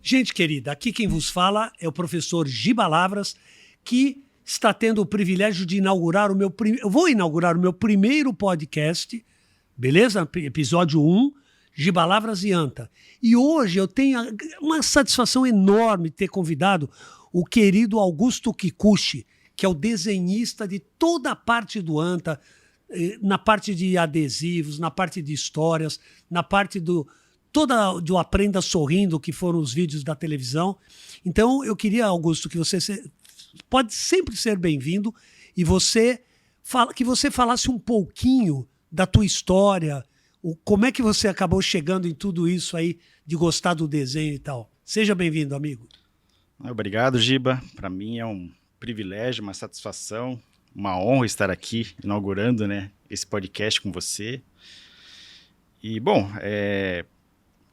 Gente querida, aqui quem vos fala é o professor Giba Lavras, que está tendo o privilégio de inaugurar eu vou inaugurar o meu primeiro podcast, beleza? Episódio 1, Giba Lavras e Anta. E hoje eu tenho uma satisfação enorme de ter convidado o querido Augusto Kikuchi, que é o desenhista de toda a parte do Anta, na parte de adesivos, na parte de histórias, na parte do Aprenda Sorrindo, que foram os vídeos da televisão. Então, eu queria, Augusto, que você pode sempre ser bem-vindo e que você falasse um pouquinho da tua história, como é que você acabou chegando em tudo isso aí, de gostar do desenho e tal. Seja bem-vindo, amigo. Obrigado, Giba. Para mim é um privilégio, uma satisfação, uma honra estar aqui inaugurando, né, esse podcast com você. E, bom,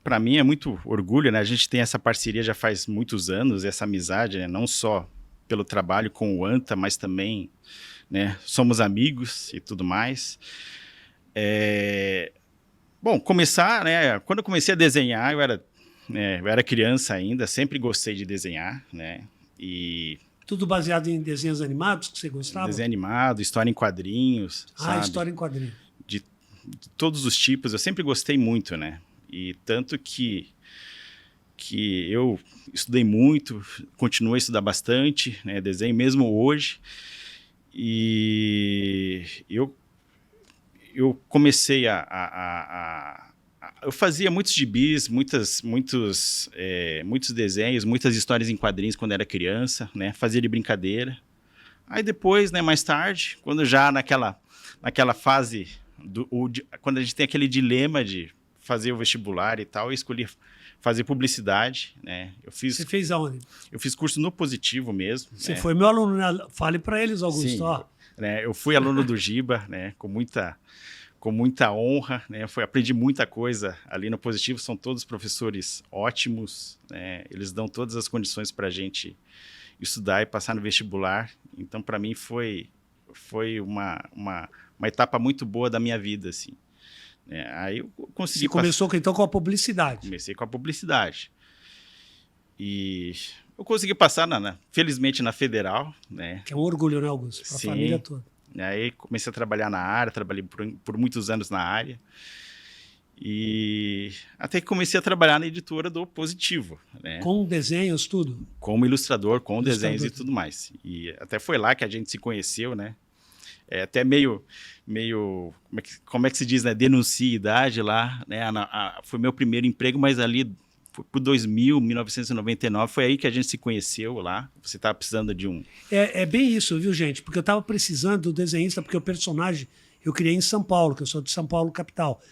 para mim é muito orgulho, né? A gente tem essa parceria já faz muitos anos, essa amizade, né? Não só pelo trabalho com o Anta, mas também, né, somos amigos e tudo mais. Bom, começar, né? Quando eu comecei a desenhar, eu era criança ainda, sempre gostei de desenhar, né? E tudo baseado em desenhos animados que você gostava? Desenho animado, história em quadrinhos, sabe? História em quadrinhos. De todos os tipos, eu sempre gostei muito, né? E tanto que eu estudei muito, continuo a estudar bastante, né, desenho mesmo hoje. E eu comecei eu fazia muitos gibis, muitos desenhos, muitas histórias em quadrinhos quando era criança, né? Fazia de brincadeira. Aí depois, né, mais tarde, quando já naquela fase, quando a gente tem aquele dilema de fazer o vestibular e tal, eu escolhi fazer publicidade, né? Você fez aonde? Eu fiz curso no Positivo mesmo. Você foi meu aluno, né? Fale para eles, Augusto. Sim, ó. Né, eu fui aluno do Giba, né, com muita honra, né? Aprendi muita coisa ali no Positivo, são todos professores ótimos, né? Eles dão todas as condições para a gente estudar e passar no vestibular. Então, para mim, foi uma etapa muito boa da minha vida, assim. Aí eu consegui. Você começou então com a publicidade? Comecei com a publicidade. E eu consegui passar, felizmente, na Federal, né? Que é um orgulho, né, Augusto? Para a família toda. Aí comecei a trabalhar na área, trabalhei por muitos anos na área. E até que comecei a trabalhar na editora do Positivo, né? Com desenhos, tudo? Como ilustrador, com desenhos e tudo mais. E até foi lá que a gente se conheceu, né? Até meio como é que se diz, né? Denuncia a idade lá, né? Foi meu primeiro emprego, mas ali por 1999, foi aí que a gente se conheceu lá. Você estava precisando de um... É bem isso, viu, gente? Porque eu estava precisando do desenhista, porque o personagem eu criei em São Paulo, que eu sou de São Paulo, capital.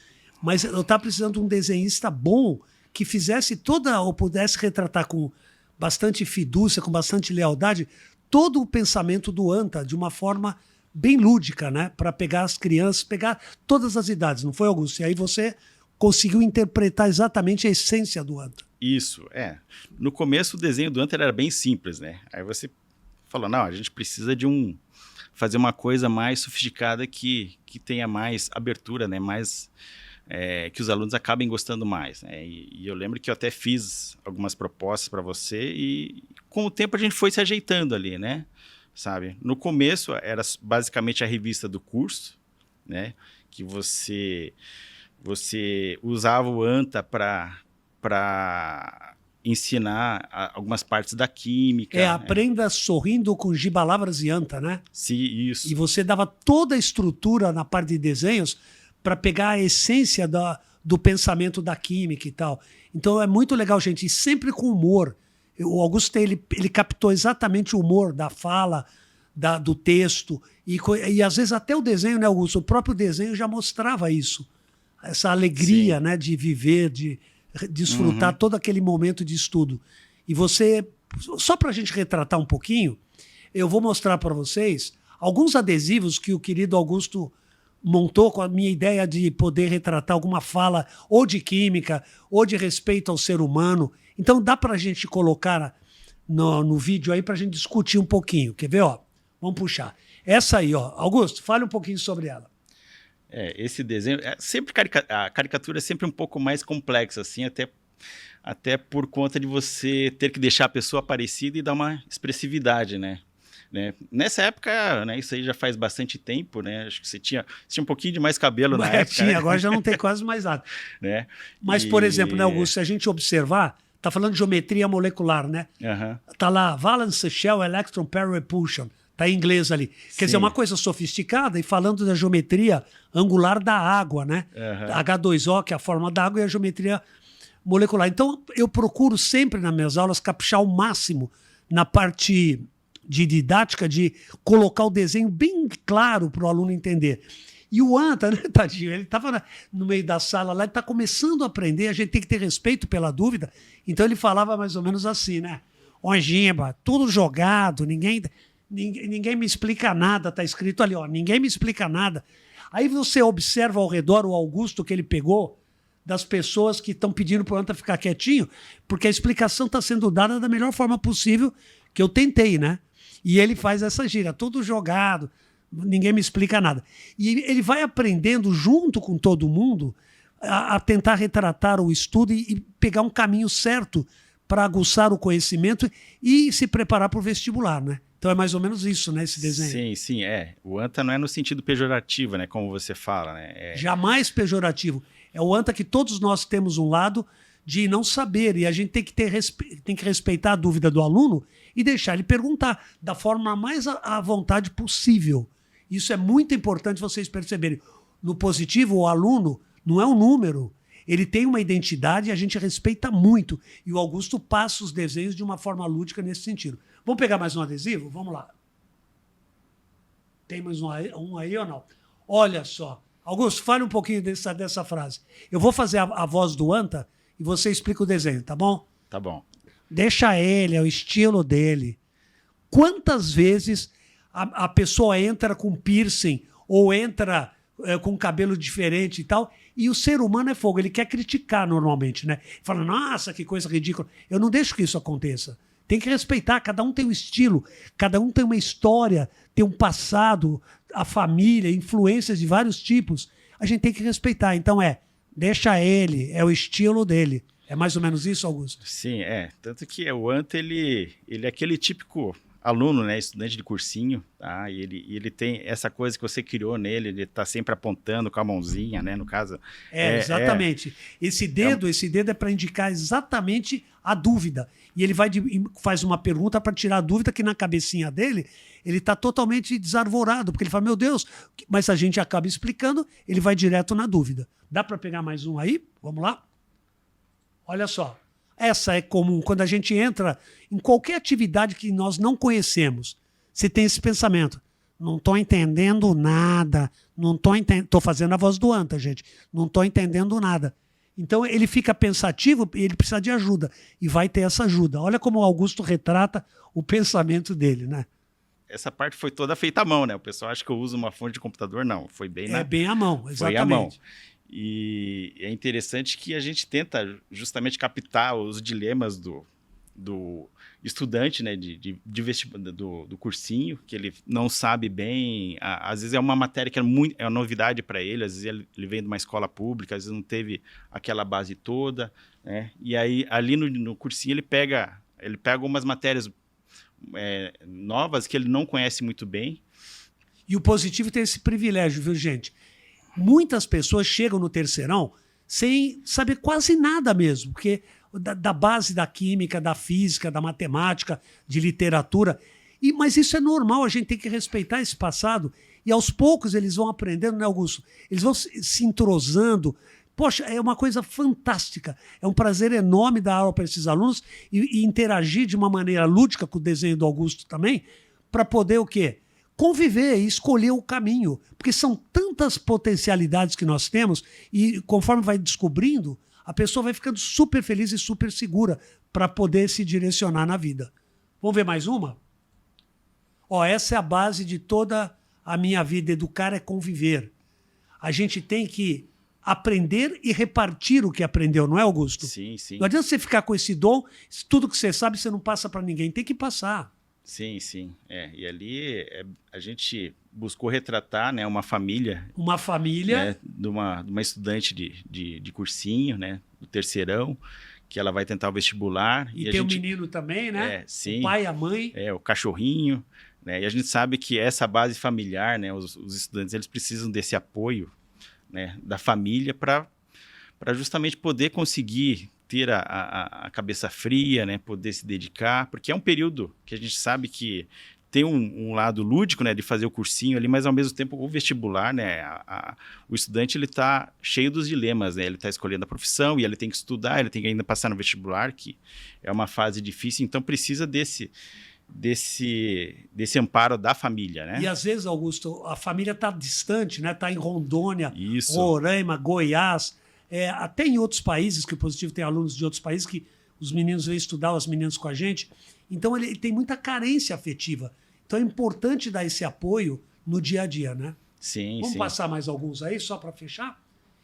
Mas eu estava precisando de um desenhista bom que fizesse ou pudesse retratar com bastante fidúcia, com bastante lealdade, todo o pensamento do Anta, de uma forma bem lúdica, né? Para pegar as crianças, pegar todas as idades, não foi, Augusto? E aí você conseguiu interpretar exatamente a essência do Anta. Isso, No começo o desenho do Anta era bem simples, né? Aí você falou, não, a gente precisa fazer uma coisa mais sofisticada que tenha mais abertura, né? Mais, que os alunos acabem gostando mais, né? E eu lembro que eu até fiz algumas propostas para você e com o tempo a gente foi se ajeitando ali, né? Sabe? No começo era basicamente a revista do curso, né? Que você usava o Anta para ensinar algumas partes da química. Aprenda Sorrindo com Giba Lavras e Anta, né? Sim, isso. E você dava toda a estrutura na parte de desenhos para pegar a essência do pensamento da química e tal. Então é muito legal, gente, e sempre com humor. O Augusto, ele captou exatamente o humor da fala, do texto, e às vezes até o desenho, né, Augusto? O próprio desenho já mostrava isso. Essa alegria, né, de viver, de desfrutar todo aquele momento de estudo. E você, só para a gente retratar um pouquinho, eu vou mostrar para vocês alguns adesivos que o querido Augusto montou com a minha ideia de poder retratar alguma fala ou de química ou de respeito ao ser humano. Então dá para a gente colocar no vídeo aí para a gente discutir um pouquinho. Quer ver? Ó, vamos puxar. Essa aí, ó. Augusto, fale um pouquinho sobre ela. Esse desenho, a caricatura é sempre um pouco mais complexa, assim, até Até por conta de você ter que deixar a pessoa parecida e dar uma expressividade, né? Nessa época, né, isso aí já faz bastante tempo, né? Acho que você tinha um pouquinho de mais cabelo na época. Tinha, né? agora já não tem quase mais nada. Né? Mas, por exemplo, né, Augusto, se a gente observar, tá falando de geometria molecular, né? Tá lá, Valence Shell Electron Pair Repulsion. Tá em inglês ali. Quer dizer, uma coisa sofisticada e falando da geometria angular da água, né? H2O, que é a forma da água, e a geometria molecular. Então, eu procuro sempre nas minhas aulas caprichar ao máximo na parte de didática, de colocar o desenho bem claro para o aluno entender. E o Anta, né, tadinho, ele estava no meio da sala lá, ele está começando a aprender, a gente tem que ter respeito pela dúvida. Então ele falava mais ou menos assim, né? Ó, Giba, tudo jogado, ninguém me explica nada, tá escrito ali, ó, ninguém me explica nada. Aí você observa ao redor o Augusto que ele pegou das pessoas que estão pedindo para o Anta ficar quietinho, porque a explicação está sendo dada da melhor forma possível, que eu tentei, né? E ele faz essa gira, tudo jogado, ninguém me explica nada. E ele vai aprendendo junto com todo mundo a tentar retratar o estudo e pegar um caminho certo para aguçar o conhecimento e se preparar para o vestibular, né? Então é mais ou menos isso, né, esse desenho. Sim, sim, é. O Anta não é no sentido pejorativo, né, como você fala, né? Jamais pejorativo. É o Anta que todos nós temos um lado de não saber, e a gente tem que respeitar a dúvida do aluno e deixar ele perguntar da forma mais à vontade possível. Isso é muito importante vocês perceberem. No positivo, o aluno não é um número, ele tem uma identidade e a gente respeita muito. E o Augusto passa os desenhos de uma forma lúdica nesse sentido. Vamos pegar mais um adesivo? Vamos lá. Tem mais um aí ou não? Olha só. Augusto, fale um pouquinho dessa frase. Eu vou fazer a voz do Anta e você explica o desenho, tá bom? Tá bom. Deixa ele, é o estilo dele. Quantas vezes a pessoa entra com piercing ou entra com cabelo diferente e tal, e o ser humano é fogo, ele quer criticar normalmente, né? Fala, nossa, que coisa ridícula. Eu não deixo que isso aconteça. Tem que respeitar, cada um tem um estilo, cada um tem uma história, tem um passado, a família, influências de vários tipos. A gente tem que respeitar. Então deixa ele, é o estilo dele. É mais ou menos isso, Augusto? Sim, tanto que o Anta, ele é aquele típico aluno, né, estudante de cursinho, tá? E ele tem essa coisa que você criou nele, ele tá sempre apontando com a mãozinha, né, no caso. Exatamente. Esse dedo é para indicar exatamente a dúvida. E ele faz uma pergunta para tirar a dúvida que na cabecinha dele, ele está totalmente desarvorado, porque ele fala, meu Deus, mas a gente acaba explicando, ele vai direto na dúvida. Dá para pegar mais um aí? Vamos lá? Olha só. Essa é comum. Quando a gente entra em qualquer atividade que nós não conhecemos, você tem esse pensamento. Não estou entendendo nada. Estou fazendo a voz do Anta, gente. Não estou entendendo nada. Então ele fica pensativo e ele precisa de ajuda. E vai ter essa ajuda. Olha como o Augusto retrata o pensamento dele, né? Essa parte foi toda feita à mão, né? O pessoal acha que eu uso uma fonte de computador. Não, foi bem bem à mão, exatamente. Foi à mão. E é interessante que a gente tenta justamente captar os dilemas do estudante, né, do cursinho, que ele não sabe bem. Às vezes é uma matéria que é uma novidade para ele, às vezes ele vem de uma escola pública, às vezes não teve aquela base toda, né? E aí ali no cursinho ele pega algumas matérias novas que ele não conhece muito bem. E o positivo tem esse privilégio, viu, gente? Muitas pessoas chegam no terceirão sem saber quase nada mesmo, porque da base da química, da física, da matemática, de literatura. Mas isso é normal, a gente tem que respeitar esse passado. E aos poucos eles vão aprendendo, né, Augusto? Eles vão se entrosando. Poxa, é uma coisa fantástica. É um prazer enorme dar aula para esses alunos e interagir de uma maneira lúdica com o desenho do Augusto também, para poder o quê? Conviver e escolher o caminho, porque são tantas potencialidades que nós temos e conforme vai descobrindo, a pessoa vai ficando super feliz e super segura para poder se direcionar na vida. Vamos ver mais uma? Essa é a base de toda a minha vida. Educar é conviver. A gente tem que aprender e repartir o que aprendeu, não é, Augusto? Sim, sim. Não adianta você ficar com esse dom, tudo que você sabe você não passa para ninguém, tem que passar. Sim, sim. E ali a gente buscou retratar, né, uma família. Uma família. Né, de uma estudante de cursinho, né, do terceirão, que ela vai tentar o vestibular. E tem o menino também, né? Sim. O pai, a mãe. O cachorrinho, né? E a gente sabe que essa base familiar, né? Os estudantes, eles precisam desse apoio, né? Da família para justamente poder conseguir ter a cabeça fria, né? Poder se dedicar, porque é um período que a gente sabe que tem um lado lúdico, né, de fazer o cursinho ali, mas ao mesmo tempo o vestibular, né, o estudante ele está cheio dos dilemas, né, ele está escolhendo a profissão e ele tem que estudar, ele tem que ainda passar no vestibular, que é uma fase difícil, então precisa desse amparo da família, né? E às vezes, Augusto, a família está distante, né, está em Rondônia, Isso. Roraima, Goiás, até em outros países, que o Positivo tem alunos de outros países que os meninos vêm estudar, as meninas com a gente, então ele tem muita carência afetiva. Então é importante dar esse apoio no dia a dia, né? Sim, Vamos sim. passar mais alguns aí, só para fechar?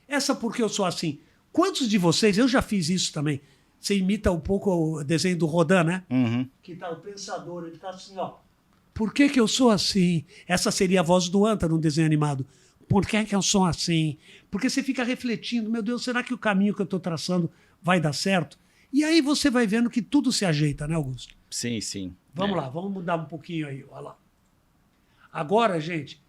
Essa porque eu sou assim. Quantos de vocês, eu já fiz isso também, você imita um pouco o desenho do Rodin, né? Uhum. Que tá o pensador, ele tá assim, ó. Por que eu sou assim? Essa seria a voz do Anta no desenho animado. Por que eu sou assim? Porque você fica refletindo, meu Deus, será que o caminho que eu estou traçando vai dar certo? E aí você vai vendo que tudo se ajeita, né, Augusto? Sim, sim. Vamos lá, vamos mudar um pouquinho aí, olha lá. Agora, gente,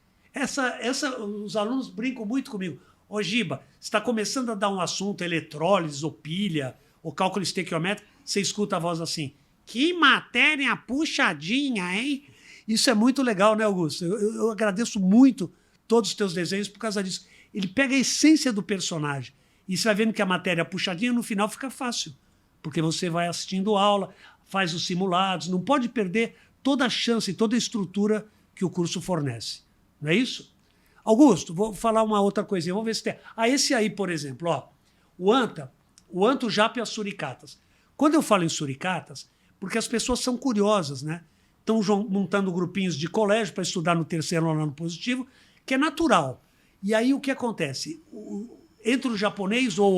os alunos brincam muito comigo. Ô, Giba, você está começando a dar um assunto, eletrólise, ou pilha, ou cálculo estequiométrico, você escuta a voz assim, que matéria puxadinha, hein? Isso é muito legal, né, Augusto? Eu agradeço muito todos os teus desenhos por causa disso. Ele pega a essência do personagem. E você vai vendo que a matéria puxadinha, no final, fica fácil. Porque você vai assistindo aula, faz os simulados, não pode perder toda a chance, toda a estrutura que o curso fornece. Não é isso? Augusto, vou falar uma outra coisinha, vamos ver se tem. Esse aí, por exemplo, ó, o Anta, o Japa e as suricatas. Quando eu falo em suricatas, porque as pessoas são curiosas, né? Estão montando grupinhos de colégio para estudar no terceiro ano positivo, que é natural. E aí o que acontece? Entra o japonês ou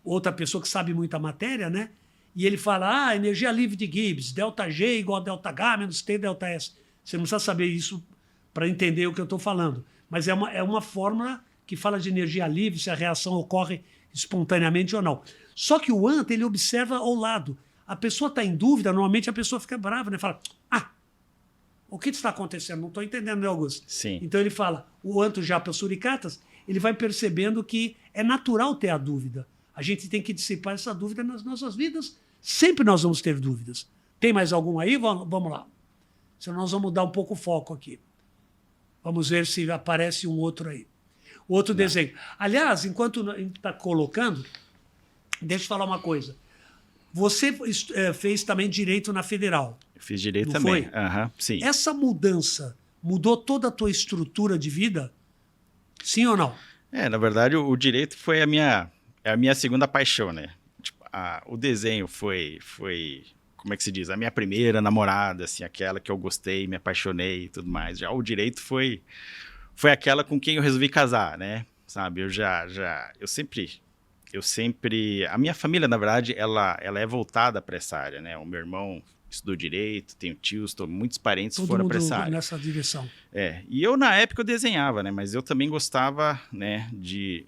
outra pessoa que sabe muita matéria, né? E ele fala, energia livre de Gibbs, ΔG igual a ΔH menos T ΔS. Você não precisa saber isso para entender o que eu estou falando. Mas é uma fórmula que fala de energia livre, se a reação ocorre espontaneamente ou não. Só que o Anta, ele observa ao lado. A pessoa está em dúvida, normalmente a pessoa fica brava, né? Fala, o que está acontecendo? Não estou entendendo, né, Augusto? Sim. Então ele fala, o Anta, o Japa e as suricatas, ele vai percebendo que é natural ter a dúvida. A gente tem que dissipar essa dúvida nas nossas vidas. Sempre nós vamos ter dúvidas. Tem mais algum aí? Vamos lá. Senão nós vamos mudar um pouco o foco aqui. Vamos ver se aparece um outro aí. Outro desenho. Aliás, enquanto a gente está colocando, deixa eu falar uma coisa. Você fez também direito na Federal. Eu fiz direito não também. Foi? Uhum, sim. Essa mudança mudou toda a tua estrutura de vida? Sim ou não? Na verdade, o direito foi a minha segunda paixão, né? Tipo, o desenho foi, como é que se diz? A minha primeira namorada, assim, aquela que eu gostei, me apaixonei e tudo mais. Já o direito foi aquela com quem eu resolvi casar, né? Sabe, eu sempre... A minha família, na verdade, ela é voltada para essa área, né? O meu irmão estudou direito, tenho tios, muitos parentes foram para essa área. Nessa direção. E eu, na época, eu desenhava, né? Mas eu também gostava, né,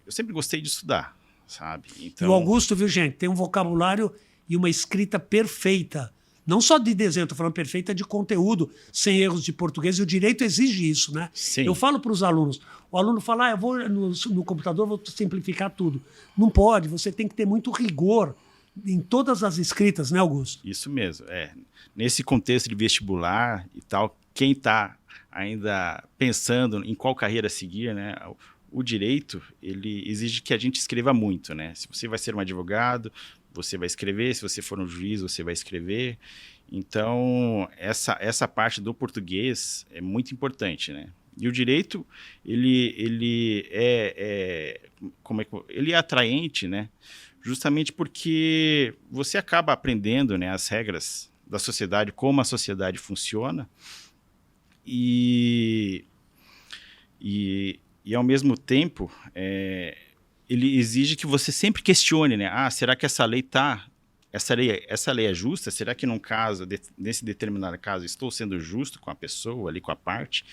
eu sempre gostei de estudar, sabe? Então... E o Augusto, viu, gente, tem um vocabulário e uma escrita perfeita. Não só de desenho, estou falando perfeita de conteúdo, sem erros de português, e o direito exige isso, né? Sim. Eu falo para os alunos, o aluno fala, eu vou no computador, vou simplificar tudo. Não pode, você tem que ter muito rigor em todas as escritas, né, Augusto? Isso mesmo, Nesse contexto de vestibular e tal, quem está ainda pensando em qual carreira seguir, né? O direito, ele exige que a gente escreva muito, né? Se você vai ser um advogado, você vai escrever, se você for um juiz, você vai escrever. Então, essa parte do português é muito importante, né? E o direito, ele é atraente, né? Justamente porque você acaba aprendendo, né, as regras da sociedade, como a sociedade funciona, e ao mesmo tempo, ele exige que você sempre questione, né? Será que essa lei é justa? Será que nesse determinado caso, estou sendo justo com a pessoa ali, com a parte?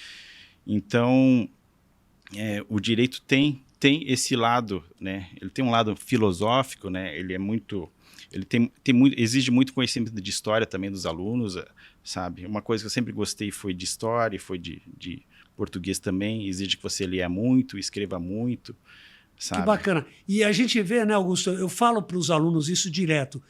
Então, o direito tem tem esse lado, né? Ele tem um lado filosófico, né? Ele é muito... exige muito conhecimento de história também dos alunos, sabe? Uma coisa que eu sempre gostei foi de história, foi de português também. Exige que você leia muito, escreva muito, sabe? Que bacana. E a gente vê, né, Augusto, eu falo para os alunos isso direto.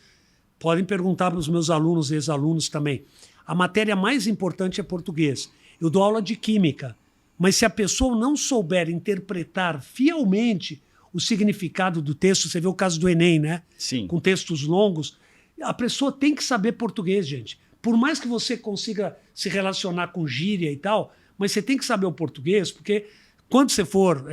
Podem perguntar para os meus alunos e ex-alunos também. A matéria mais importante é português. Eu dou aula de química, mas se a pessoa não souber interpretar fielmente o significado do texto, você vê o caso do Enem, né? Sim. Com textos longos, a pessoa tem que saber português, gente. Por mais que você consiga se relacionar com gíria e tal, mas você tem que saber o português, porque quando você for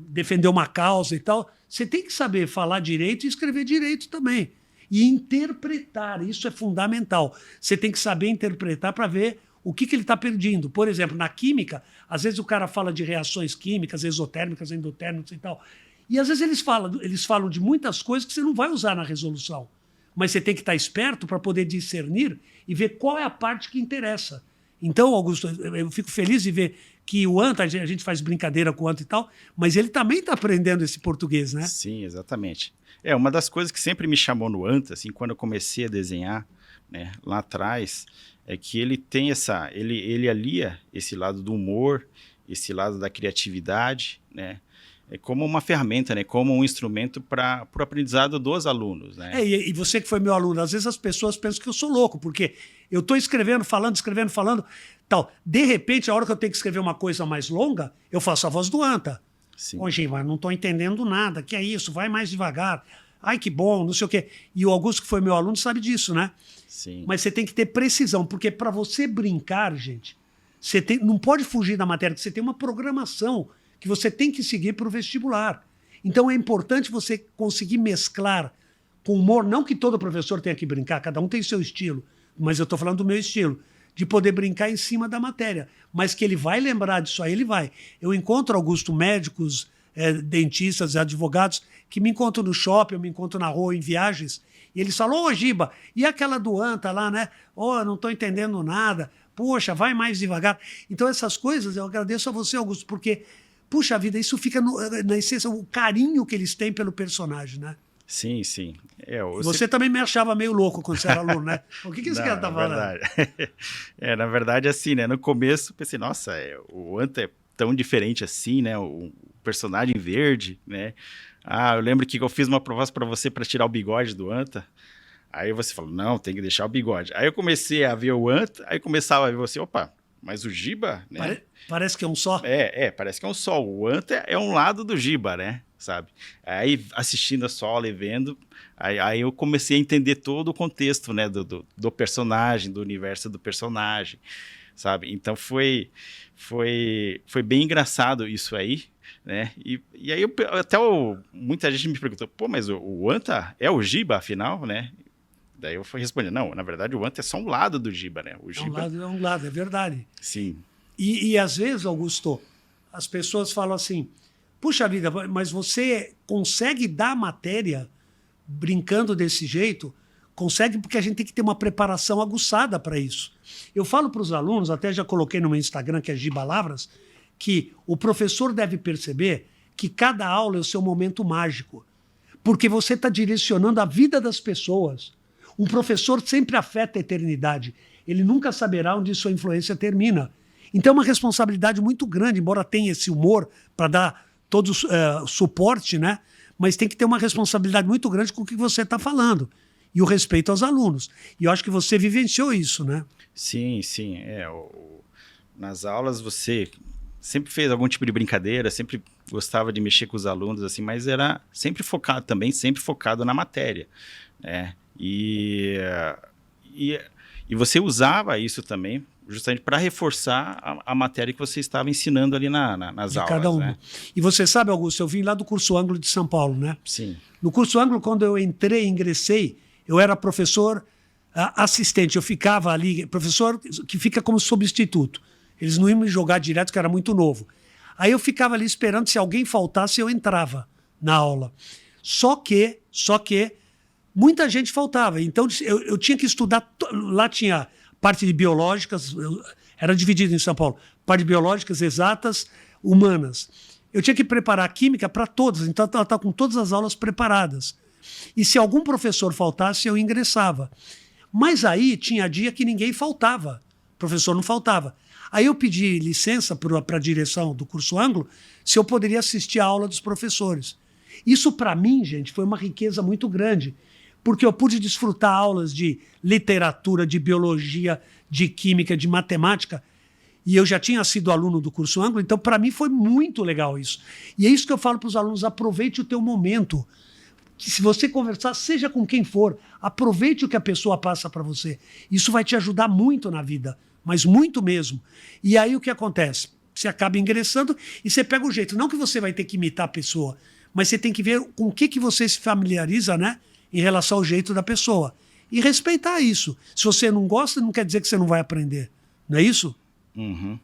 defender uma causa e tal, você tem que saber falar direito e escrever direito também. E interpretar, isso é fundamental. Você tem que saber interpretar para ver o que ele está perdendo. Por exemplo, na química, às vezes o cara fala de reações químicas, exotérmicas, endotérmicas e tal. E às vezes eles falam de muitas coisas que você não vai usar na resolução. Mas você tem que estar esperto para poder discernir e ver qual é a parte que interessa. Então, Augusto, eu fico feliz de ver que o Anta, a gente faz brincadeira com o Anta e tal, mas ele também está aprendendo esse português, né? Sim, exatamente. Uma das coisas que sempre me chamou no Anta, assim, quando eu comecei a desenhar, né, lá atrás, é que ele tem ele alia esse lado do humor, esse lado da criatividade, né? É como uma ferramenta, né? Como um instrumento para o aprendizado dos alunos, né? E você que foi meu aluno, às vezes as pessoas pensam que eu sou louco, porque eu estou escrevendo, falando, tal. De repente, a hora que eu tenho que escrever uma coisa mais longa, eu faço a voz do Anta. Sim. Ô, gente, mas não estou entendendo nada, que é isso, vai mais devagar. Ai, que bom, não sei o quê. E o Augusto, que foi meu aluno, sabe disso, né? Sim. Mas você tem que ter precisão, porque para você brincar, gente, não pode fugir da matéria, porque você tem uma programação que você tem que seguir para o vestibular. Então é importante você conseguir mesclar com humor, não que todo professor tenha que brincar, cada um tem seu estilo, mas eu estou falando do meu estilo, de poder brincar em cima da matéria, mas que ele vai lembrar disso aí, ele vai. Eu encontro, Augusto, médicos, dentistas, advogados, que me encontram no shopping, eu me encontro na rua, em viagens, e eles falam, ô Giba, e aquela do Anta lá, né? Não estou entendendo nada, poxa, vai mais devagar. Então essas coisas eu agradeço a você, Augusto, porque, puxa vida, isso fica na essência, o carinho que eles têm pelo personagem, né? Sim, sim. Você também me achava meio louco quando você era aluno, né? O que esse cara tá falando? Na verdade, assim, né? No começo, pensei, nossa, o Anta é tão diferente assim, né? O personagem verde, né? Eu lembro que eu fiz uma proposta para você para tirar o bigode do Anta. Aí você falou, não, tem que deixar o bigode. Aí eu comecei a ver o Anta, aí começava a ver você, opa, mas o Giba, né? Parece que é um só. Parece que é um só. O Anta é um lado do Giba, né? Sabe? Aí assistindo a solo e vendo, aí eu comecei a entender todo o contexto, né? Do personagem, do universo do personagem, sabe? Então foi bem engraçado isso aí, né? E aí muita gente me perguntou, pô, mas o Anta é o Giba, afinal, né? Daí eu fui responder, não, na verdade o Anta é só um lado do Giba, né? O Giba... É um lado, é verdade. Sim. E às vezes, Augusto, as pessoas falam assim, puxa vida, mas você consegue dar matéria brincando desse jeito? Consegue, porque a gente tem que ter uma preparação aguçada para isso. Eu falo para os alunos, até já coloquei no meu Instagram, que é Gibalavras, que o professor deve perceber que cada aula é o seu momento mágico, porque você está direcionando a vida das pessoas. Um professor sempre afeta a eternidade. Ele nunca saberá onde sua influência termina. Então é uma responsabilidade muito grande, embora tenha esse humor para dar todo o suporte, né? Mas tem que ter uma responsabilidade muito grande com o que você está falando. E o respeito aos alunos. E eu acho que você vivenciou isso, né? Sim, sim. Nas aulas você sempre fez algum tipo de brincadeira, sempre gostava de mexer com os alunos, assim, mas era sempre focado na matéria, né? E você usava isso também justamente para reforçar a matéria que você estava ensinando ali nas aulas. Cada um. Né? E você sabe, Augusto, eu vim lá do curso Ângulo de São Paulo, né? Sim. No curso Ângulo, quando eu ingressei, eu era professor assistente. Eu ficava ali, professor que fica como substituto. Eles não iam me jogar direto, que era muito novo. Aí eu ficava ali esperando, se alguém faltasse, eu entrava na aula. Só que muita gente faltava. Então eu tinha que estudar. Lá tinha parte de biológicas, era dividido em São Paulo, parte de biológicas, exatas, humanas. eu tinha que preparar a química para todas, então ela está com todas as aulas preparadas. E se algum professor faltasse, eu ingressava. Mas aí tinha dia que ninguém faltava, o professor não faltava. Aí eu pedi licença para a direção do curso Anglo se eu poderia assistir a aula dos professores. Isso, para mim, gente, foi uma riqueza muito grande, porque eu pude desfrutar aulas de literatura, de biologia, de química, de matemática, e eu já tinha sido aluno do curso Anglo, então para mim foi muito legal isso. E é isso que eu falo para os alunos, aproveite o teu momento. Que se você conversar, seja com quem for, aproveite o que a pessoa passa para você. Isso vai te ajudar muito na vida, mas muito mesmo. E aí o que acontece? Você acaba ingressando e você pega o jeito. Não que você vai ter que imitar a pessoa, mas você tem que ver com o que você se familiariza, né, em relação ao jeito da pessoa. E respeitar isso. Se você não gosta, não quer dizer que você não vai aprender. Não é isso? Uhum.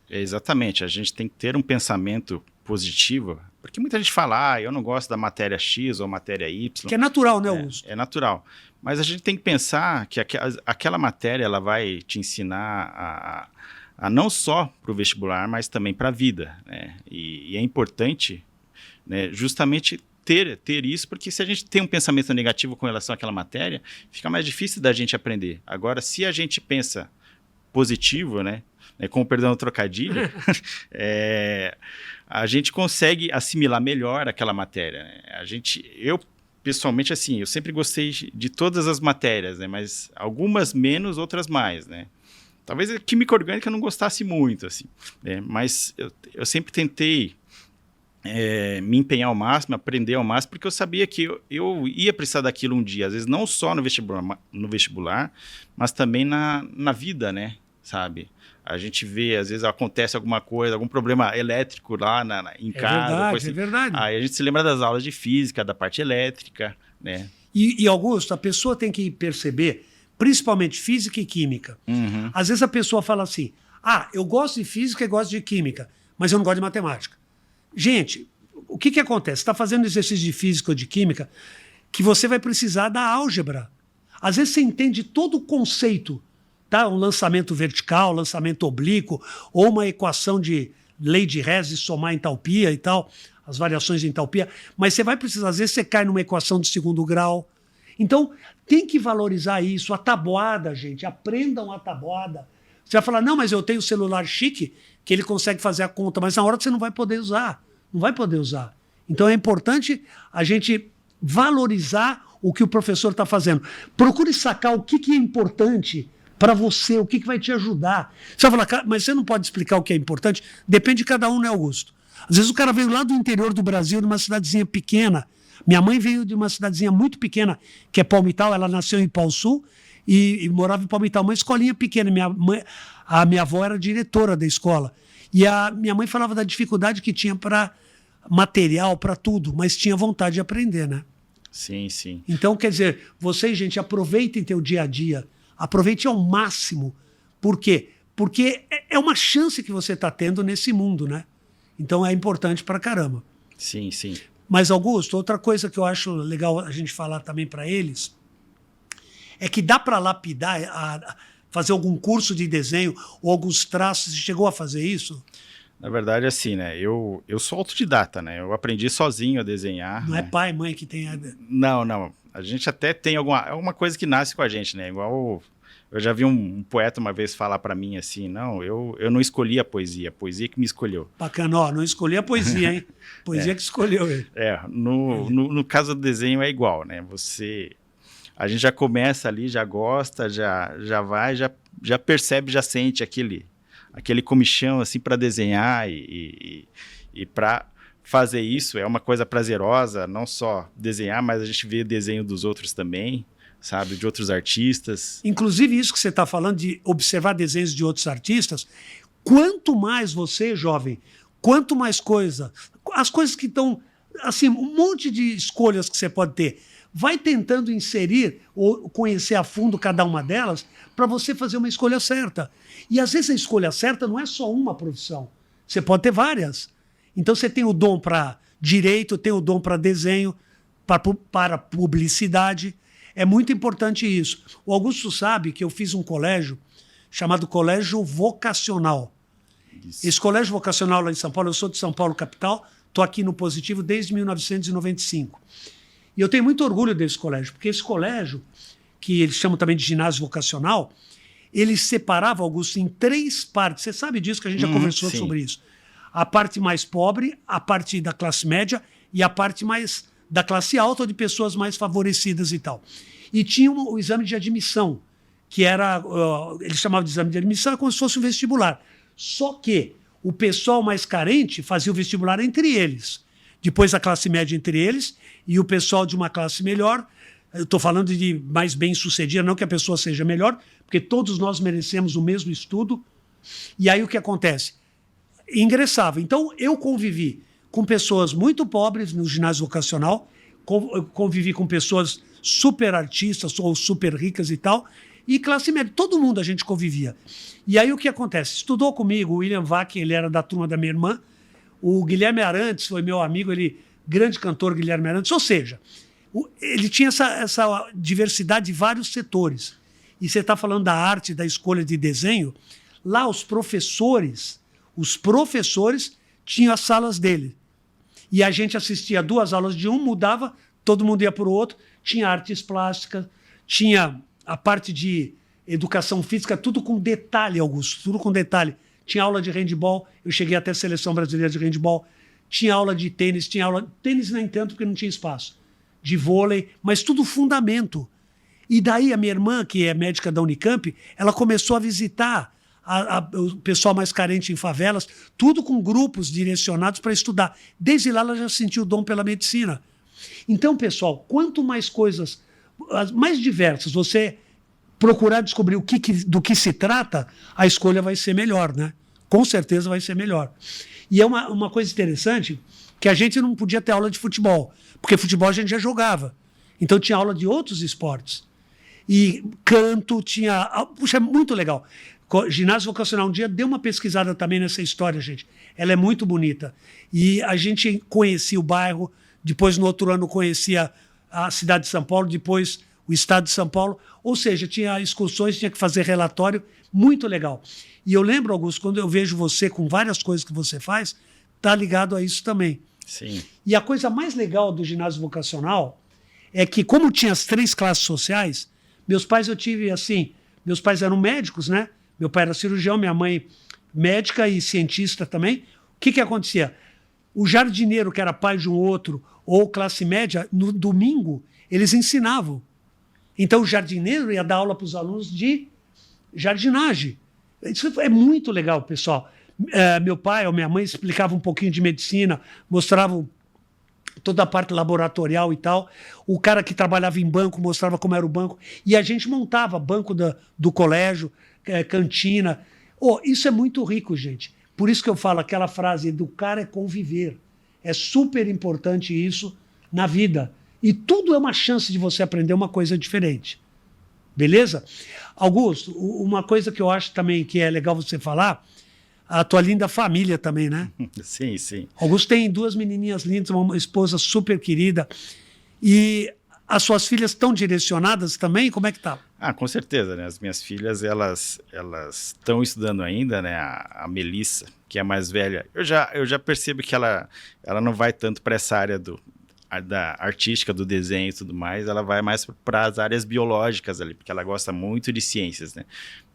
Exatamente. A gente tem que ter um pensamento positivo, porque muita gente fala, eu não gosto da matéria X ou matéria Y. Que é natural, né, Augusto? É natural. Mas a gente tem que pensar que aquela matéria ela vai te ensinar a não só para o vestibular, mas também para a vida, né? E é importante, né, justamente ter isso, porque se a gente tem um pensamento negativo com relação àquela matéria, fica mais difícil da gente aprender. Agora, se a gente pensa positivo, né, com o perdão do trocadilho, a gente consegue assimilar melhor aquela matéria, né? Eu pessoalmente, assim, eu sempre gostei de todas as matérias, né, mas algumas menos, outras mais, né? Talvez a química orgânica eu não gostasse muito, assim, né? Mas eu sempre tentei me empenhar ao máximo, aprender ao máximo, porque eu sabia que eu ia precisar daquilo um dia, às vezes não só no vestibular, mas também na vida, né, sabe? A gente vê, às vezes acontece alguma coisa, algum problema elétrico lá em casa. Verdade, assim. É verdade. Aí a gente se lembra das aulas de física, da parte elétrica, né? E Augusto, a pessoa tem que perceber, principalmente física e química. Uhum. Às vezes a pessoa fala assim, eu gosto de física e gosto de química, mas eu não gosto de matemática. Gente, o que acontece? Você está fazendo exercício de física ou de química que você vai precisar da álgebra. Às vezes você entende todo o conceito, tá? Um lançamento vertical, lançamento oblíquo, ou uma equação de lei de Hess, de somar entalpia e tal, as variações de entalpia, mas você vai precisar, às vezes você cai numa equação de segundo grau. Então, tem que valorizar isso, a tabuada, gente, aprendam a tabuada. Você vai falar, não, mas eu tenho um celular chique, que ele consegue fazer a conta, mas na hora você não vai poder usar. Não vai poder usar. Então é importante a gente valorizar o que o professor está fazendo. Procure sacar o que é importante para você, o que vai te ajudar. Você vai falar, mas você não pode explicar o que é importante? Depende de cada um, né, Augusto? Às vezes o cara veio lá do interior do Brasil, de uma cidadezinha pequena. Minha mãe veio de uma cidadezinha muito pequena, que é Palmital, ela nasceu em Pauçu e morava em Palmital, uma escolinha pequena. A minha avó era diretora da escola. E a minha mãe falava da dificuldade que tinha para material, para tudo, mas tinha vontade de aprender, né? Sim, sim. Então, quer dizer, vocês, gente, aproveitem teu dia a dia, aproveite ao máximo. Por quê? Porque é uma chance que você está tendo nesse mundo, né? Então é importante pra caramba. Sim, sim. Mas, Augusto, outra coisa que eu acho legal a gente falar também para eles é que dá para lapidar, fazer algum curso de desenho ou alguns traços. Você chegou a fazer isso? Na verdade, assim, né? Eu sou autodidata, né? Eu aprendi sozinho a desenhar. Não né? é pai, mãe que tem... Não. A gente até tem alguma coisa que nasce com a gente, né? Igual eu já vi um poeta uma vez falar para mim assim, não, eu não escolhi a poesia que me escolheu. Bacana, ó, não escolhi a poesia, hein? Poesia que escolheu ele. No caso do desenho é igual, né? A gente já começa ali, já gosta, já vai, já percebe, já sente aquele comichão assim para desenhar e para fazer isso é uma coisa prazerosa, não só desenhar, mas a gente vê desenho dos outros também, sabe, de outros artistas. Inclusive isso que você está falando de observar desenhos de outros artistas, quanto mais você, jovem, quanto mais as coisas que estão, assim, um monte de escolhas que você pode ter, vai tentando inserir ou conhecer a fundo cada uma delas para você fazer uma escolha certa. E às vezes a escolha certa não é só uma profissão, você pode ter várias. Então você tem o dom para direito, tem o dom para desenho, para publicidade. É muito importante isso. O Augusto sabe que eu fiz um colégio chamado Colégio Vocacional. Isso. Esse colégio vocacional lá em São Paulo, eu sou de São Paulo, capital, estou aqui no Positivo desde 1995. E eu tenho muito orgulho desse colégio, porque esse colégio, que eles chamam também de ginásio vocacional, ele separava, Augusto, em 3 partes. Você sabe disso, que a gente já conversou sobre isso. A parte mais pobre, a parte da classe média e a parte mais da classe alta, ou de pessoas mais favorecidas e tal. E tinha o exame de admissão, que era, eles chamavam de exame de admissão, como se fosse um vestibular. Só que o pessoal mais carente fazia o vestibular entre eles. Depois a classe média entre eles e o pessoal de uma classe melhor. Eu estou falando de mais bem-sucedida, não que a pessoa seja melhor, porque todos nós merecemos o mesmo estudo. E aí o que acontece? Ingressava. Então eu convivi com pessoas muito pobres no ginásio vocacional, convivi com pessoas super artistas ou super ricas e tal, e classe média. Todo mundo a gente convivia. E aí o que acontece? Estudou comigo o William Vac, ele era da turma da minha irmã, o Guilherme Arantes foi meu amigo, ele grande cantor Guilherme Arantes, ou seja, ele tinha essa diversidade de vários setores. E você está falando da arte, da escolha de desenho, lá os professores tinham as salas dele. E a gente assistia 2 aulas de um, mudava, todo mundo ia para o outro, tinha artes plásticas, tinha a parte de educação física, tudo com detalhe, Augusto, tudo com detalhe. Tinha aula de handebol, eu cheguei até a seleção brasileira de handebol, tinha aula de tênis, tênis nem tanto porque não tinha espaço, de vôlei, mas tudo fundamento. E daí a minha irmã, que é médica da Unicamp, ela começou a visitar o pessoal mais carente em favelas, tudo com grupos direcionados para estudar. Desde lá ela já sentiu o dom pela medicina. Então, pessoal, quanto mais coisas, as mais diversas, você procurar descobrir do que se trata, a escolha vai ser melhor, né? Com certeza vai ser melhor. E é uma coisa interessante, que a gente não podia ter aula de futebol, porque futebol a gente já jogava. Então tinha aula de outros esportes. E canto, tinha... Puxa, é muito legal. Ginásio vocacional, um dia deu uma pesquisada também nessa história, gente. Ela é muito bonita. E a gente conhecia o bairro, depois no outro ano conhecia a cidade de São Paulo, depois o estado de São Paulo. Ou seja, tinha excursões, tinha que fazer relatório, muito legal. E eu lembro, Augusto, quando eu vejo você com várias coisas que você faz, está ligado a isso também. Sim. E a coisa mais legal do ginásio vocacional é que, como tinha as 3 classes sociais, meus pais eu tive assim, meus pais eram médicos, né? Meu pai era cirurgião, minha mãe médica e cientista também. O que acontecia? O jardineiro, que era pai de um outro, ou classe média, no domingo, eles ensinavam. Então o jardineiro ia dar aula para os alunos de jardinagem. Isso é muito legal, pessoal. Meu pai ou minha mãe explicavam um pouquinho de medicina, mostravam toda a parte laboratorial e tal. O cara que trabalhava em banco mostrava como era o banco. E a gente montava banco do colégio, cantina. Isso é muito rico, gente. Por isso que eu falo aquela frase, educar é conviver. É super importante isso na vida. E tudo é uma chance de você aprender uma coisa diferente. Beleza? Augusto, uma coisa que eu acho também que é legal você falar, a tua linda família também, né? Sim, sim. Augusto tem 2 menininhas lindas, uma esposa super querida. E as suas filhas estão direcionadas também? Como é que tá? Com certeza, né? As minhas filhas, elas estão estudando ainda, né? A Melissa, que é a mais velha, eu já percebo que ela não vai tanto para essa área da artística, do desenho e tudo mais, ela vai mais para as áreas biológicas ali, porque ela gosta muito de ciências, né?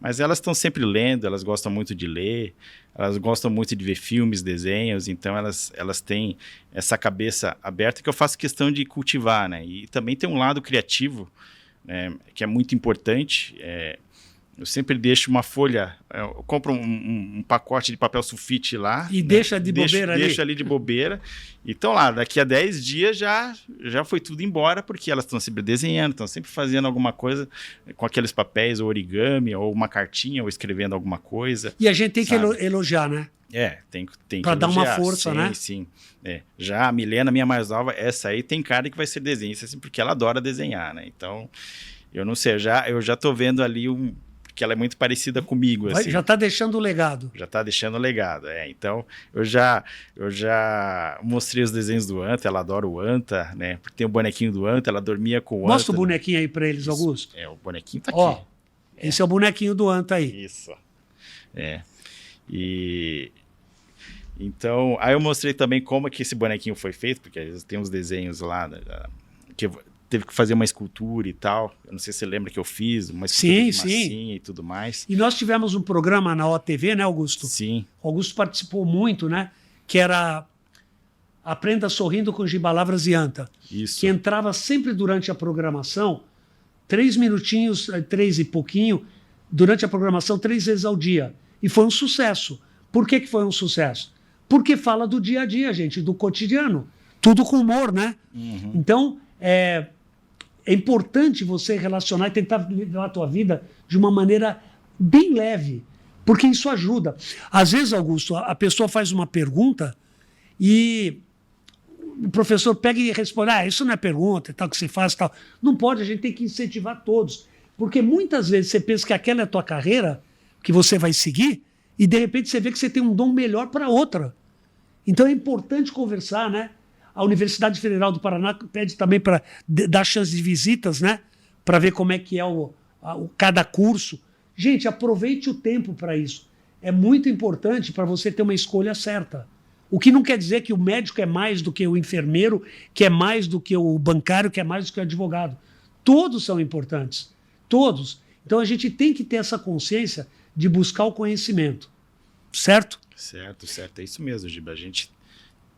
Mas elas estão sempre lendo, elas gostam muito de ler, elas gostam muito de ver filmes, desenhos, então elas têm essa cabeça aberta que eu faço questão de cultivar, né? E também tem um lado criativo, né, que é muito importante. Eu sempre deixo uma folha, eu compro um pacote de papel sulfite lá. E deixa de bobeira ali. Deixa ali de bobeira. Então lá, daqui a 10 dias já foi tudo embora, porque elas estão sempre desenhando, estão sempre fazendo alguma coisa com aqueles papéis, ou origami, ou uma cartinha, ou escrevendo alguma coisa. E a gente tem sabe? que elogiar, né? Tem que para dar uma força, sim, né? Sim, Já a Milena, minha mais nova, essa aí tem cara que vai ser desenhista, assim, porque ela adora desenhar, né? Então, eu não sei, eu já tô vendo ali que ela é muito parecida comigo, assim. Já está deixando o legado. Já está deixando o legado, Então, eu já mostrei os desenhos do Anta, ela adora o Anta, né? Porque tem o bonequinho do Anta, ela dormia com o Anta. Mostra o bonequinho aí para eles, Augusto. O bonequinho tá aqui. Esse é o bonequinho do Anta aí. Isso. E Então, aí eu mostrei também como é que esse bonequinho foi feito, porque às vezes tem uns desenhos lá, que teve que fazer uma escultura e tal. Eu não sei se você lembra que eu fiz uma escultura de massinha e tudo mais. E nós tivemos um programa na OTV, né, Augusto? Sim. O Augusto participou muito, né? Que era Aprenda Sorrindo com Giba Lavras e Anta. Isso. Que entrava sempre durante a programação, 3 minutinhos, 3 e pouquinho, durante a programação, 3 vezes ao dia. E foi um sucesso. Por que foi um sucesso? Porque fala do dia a dia, gente, do cotidiano. Tudo com humor, né? Uhum. Então, é importante você relacionar e tentar levar a tua vida de uma maneira bem leve, porque isso ajuda. Às vezes, Augusto, a pessoa faz uma pergunta e o professor pega e responde, isso não é pergunta e tal, que se faz e tal. Não pode, a gente tem que incentivar todos. Porque muitas vezes você pensa que aquela é a tua carreira, que você vai seguir, e de repente você vê que você tem um dom melhor para outra. Então é importante conversar, né? A Universidade Federal do Paraná pede também para dar chance de visitas, né? Para ver como é que é cada curso. Gente, aproveite o tempo para isso. É muito importante para você ter uma escolha certa. O que não quer dizer que o médico é mais do que o enfermeiro, que é mais do que o bancário, que é mais do que o advogado. Todos são importantes. Todos. Então a gente tem que ter essa consciência de buscar o conhecimento. Certo? Certo. É isso mesmo, Giba.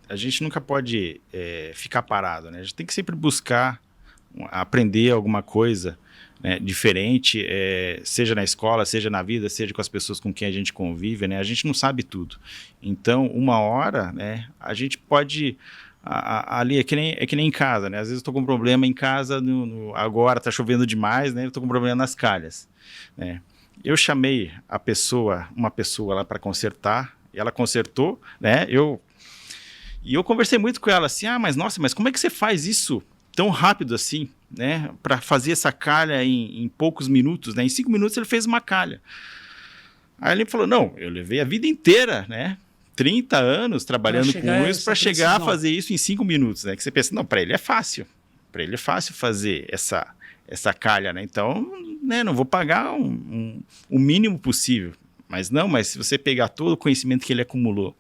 A gente nunca pode ficar parado, né? A gente tem que sempre buscar aprender alguma coisa, né, diferente, seja na escola, seja na vida, seja com as pessoas com quem a gente convive, né? A gente não sabe tudo. Então, uma hora, né, a gente pode... ali é que nem em casa, né? Às vezes eu estou com um problema em casa, agora está chovendo demais, né? Eu estou com um problema nas calhas, né? Eu chamei uma pessoa lá para consertar, e ela consertou, né? E eu conversei muito com ela assim, mas como é que você faz isso tão rápido assim, né? Para fazer essa calha em poucos minutos, né? Em 5 minutos ele fez uma calha. Aí ele falou, não, eu levei a vida inteira, né? 30 anos trabalhando com isso para chegar a fazer isso em 5 minutos, né? Que você pensa, não, para ele é fácil. Para ele é fácil fazer essa calha, né? Então, né, não vou pagar o mínimo possível. Mas se você pegar todo o conhecimento que ele acumulou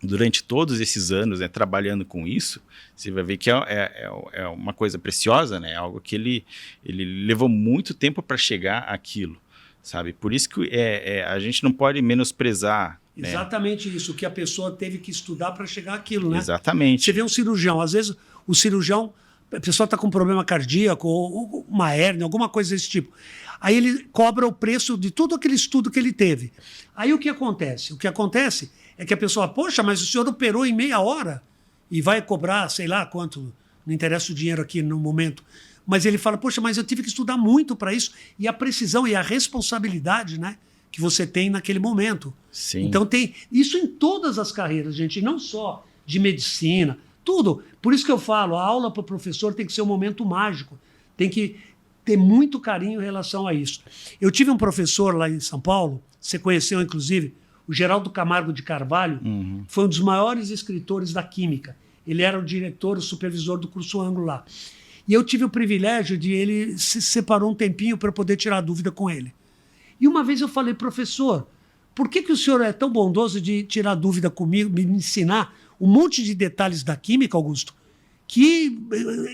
durante todos esses anos, né, trabalhando com isso, você vai ver que é uma coisa preciosa, né? Algo que ele levou muito tempo para chegar àquilo, sabe? Por isso que a gente não pode menosprezar. Exatamente, né? Isso, que a pessoa teve que estudar para chegar àquilo, né? Exatamente. Você vê um cirurgião, às vezes o cirurgião, a pessoa está com um problema cardíaco, ou uma hérnia, alguma coisa desse tipo. Aí ele cobra o preço de todo aquele estudo que ele teve. Aí o que acontece? O que acontece é que a pessoa, poxa, mas o senhor operou em meia hora e vai cobrar, sei lá quanto, não interessa o dinheiro aqui no momento, mas ele fala, poxa, mas eu tive que estudar muito para isso, e a precisão e a responsabilidade, né, que você tem naquele momento. Sim. Então tem isso em todas as carreiras, gente, não só de medicina, tudo. Por isso que eu falo, a aula para o professor tem que ser um momento mágico, tem que ter muito carinho em relação a isso. Eu tive um professor lá em São Paulo, você conheceu inclusive, o Geraldo Camargo de Carvalho, foi um dos maiores escritores da química. Ele era o diretor, o supervisor do curso Anglo lá. E eu tive o privilégio de ele se separou um tempinho para poder tirar dúvida com ele. E uma vez eu falei, professor, por que o senhor é tão bondoso de tirar dúvida comigo, me ensinar um monte de detalhes da química, Augusto, que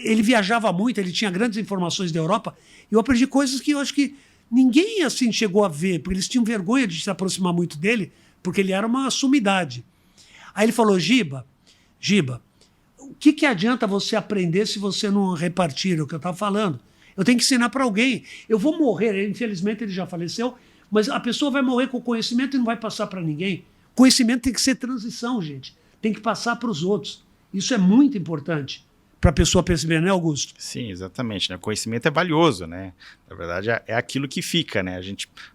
ele viajava muito, ele tinha grandes informações da Europa, e eu aprendi coisas que eu acho que ninguém assim chegou a ver, porque eles tinham vergonha de se aproximar muito dele, porque ele era uma sumidade. Aí ele falou, Giba, o que adianta você aprender se você não repartir o que eu estava falando? Eu tenho que ensinar para alguém. Eu vou morrer, infelizmente ele já faleceu, mas a pessoa vai morrer com conhecimento e não vai passar para ninguém. Conhecimento tem que ser transição, gente. Tem que passar para os outros. Isso é muito importante para a pessoa perceber, né, Augusto? Sim, exatamente. Né? O conhecimento é valioso, né? Na verdade, é aquilo que fica, né?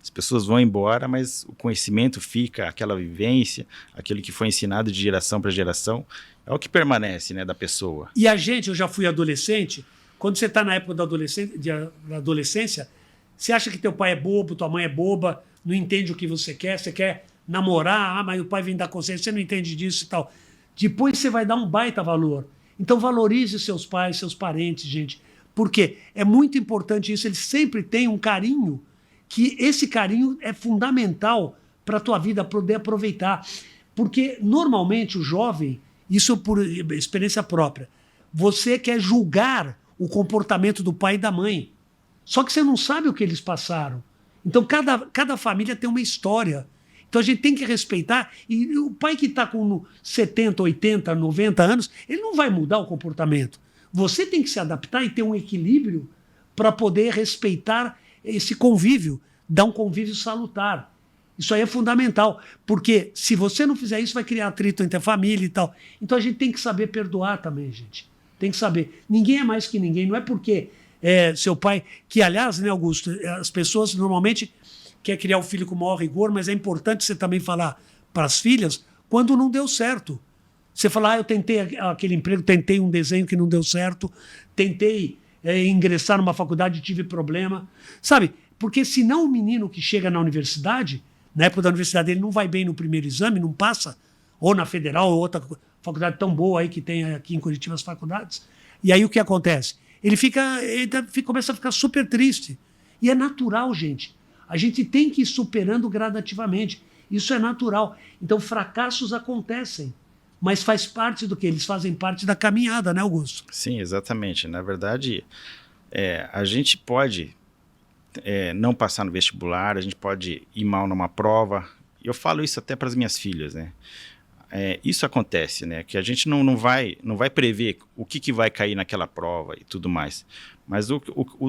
As pessoas vão embora, mas o conhecimento fica, aquela vivência, aquilo que foi ensinado de geração para geração, é o que permanece, né, da pessoa. E a gente, eu já fui adolescente, quando você está na época da adolescência, você acha que teu pai é bobo, tua mãe é boba, não entende o que você quer namorar, mas o pai vem dar conselho, você não entende disso e tal. Depois você vai dar um baita valor. Então valorize seus pais, seus parentes, gente. Porque é muito importante isso, eles sempre têm um carinho, que esse carinho é fundamental para a tua vida poder aproveitar. Porque, normalmente, o jovem, isso por experiência própria, você quer julgar o comportamento do pai e da mãe. Só que você não sabe o que eles passaram. Então, cada família tem uma história. Então, a gente tem que respeitar. E o pai que está com 70, 80, 90 anos, ele não vai mudar o comportamento. Você tem que se adaptar e ter um equilíbrio para poder respeitar esse convívio, dar um convívio salutar. Isso aí é fundamental, porque se você não fizer isso, vai criar atrito entre a família e tal. Então a gente tem que saber perdoar também, gente. Tem que saber. Ninguém é mais que ninguém. Não é porque seu pai... Que, aliás, né, Augusto, as pessoas normalmente querem criar o filho com o maior rigor, mas é importante você também falar para as filhas quando não deu certo. Você fala, eu tentei aquele emprego, tentei um desenho que não deu certo, tentei ingressar numa faculdade e tive problema. Sabe? Porque senão o menino que chega na universidade, na época da universidade ele não vai bem no primeiro exame, não passa, ou na federal, ou outra faculdade tão boa aí que tem aqui em Curitiba as faculdades. E aí o que acontece? Ele começa a ficar super triste. E é natural, gente. A gente tem que ir superando gradativamente. Isso é natural. Então, fracassos acontecem. Mas faz parte do que? Eles fazem parte da caminhada, né, Augusto? Sim, exatamente. Na verdade, a gente pode não passar no vestibular, a gente pode ir mal numa prova. Eu falo isso até para as minhas filhas, né? Isso acontece, né? Que a gente não vai prever o que vai cair naquela prova e tudo mais. Mas o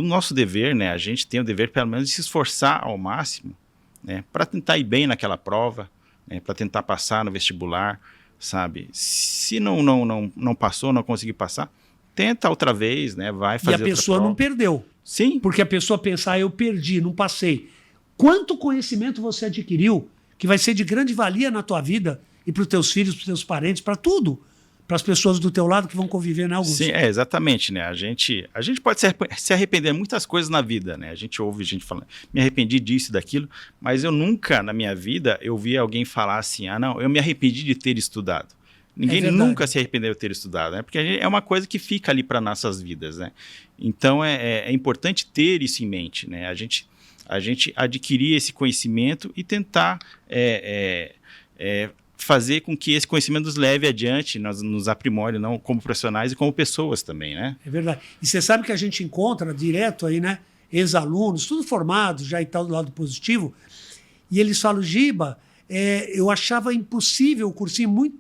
nosso dever, né? A gente tem o dever, pelo menos, de se esforçar ao máximo, né? Para tentar ir bem naquela prova, né? Para tentar passar no vestibular, sabe? Se não passou, não conseguiu passar, tenta outra vez, né? Vai fazer outra prova. E a pessoa não perdeu. Sim. Porque a pessoa pensa, eu perdi, não passei. Quanto conhecimento você adquiriu que vai ser de grande valia na tua vida e para os teus filhos, para os teus parentes, para tudo. Para as pessoas do teu lado que vão conviver, né, Augusto? Sim, exatamente, né? A gente pode se arrepender de muitas coisas na vida, né? A gente ouve gente falando, me arrependi disso e daquilo, mas eu nunca, na minha vida, eu vi alguém falar assim, não, eu me arrependi de ter estudado. Ninguém nunca se arrependeu de ter estudado, né? Porque é uma coisa que fica ali para nossas vidas, né? Então, é importante ter isso em mente, né? A gente adquirir esse conhecimento e tentar fazer com que esse conhecimento nos leve adiante, nos aprimore, não como profissionais e como pessoas também, né? É verdade. E você sabe que a gente encontra direto aí, né? Ex-alunos, tudo formados já e tal do lado positivo, e eles falam, Giba, eu achava impossível o cursinho,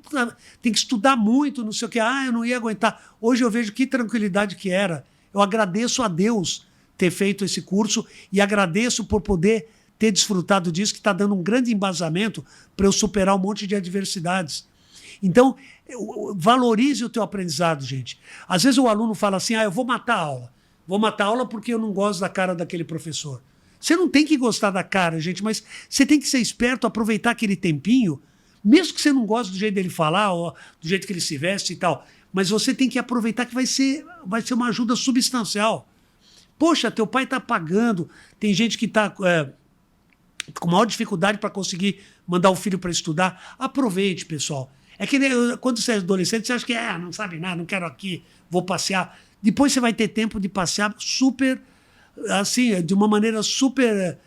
tem que estudar muito, não sei o que, eu não ia aguentar. Hoje eu vejo que tranquilidade que era. Eu agradeço a Deus ter feito esse curso e agradeço por poder ter desfrutado disso, que está dando um grande embasamento para eu superar um monte de adversidades. Então, valorize o teu aprendizado, gente. Às vezes o aluno fala assim, eu vou matar a aula. Vou matar a aula porque eu não gosto da cara daquele professor. Você não tem que gostar da cara, gente, mas você tem que ser esperto, aproveitar aquele tempinho, mesmo que você não goste do jeito dele falar, ou do jeito que ele se veste e tal, mas você tem que aproveitar que vai ser uma ajuda substancial. Poxa, teu pai está pagando, tem gente que está com maior dificuldade para conseguir mandar o filho para estudar. Aproveite, pessoal. É que quando você é adolescente, você acha que não sabe nada, não quero aqui, vou passear. Depois você vai ter tempo de passear super, assim, de uma maneira super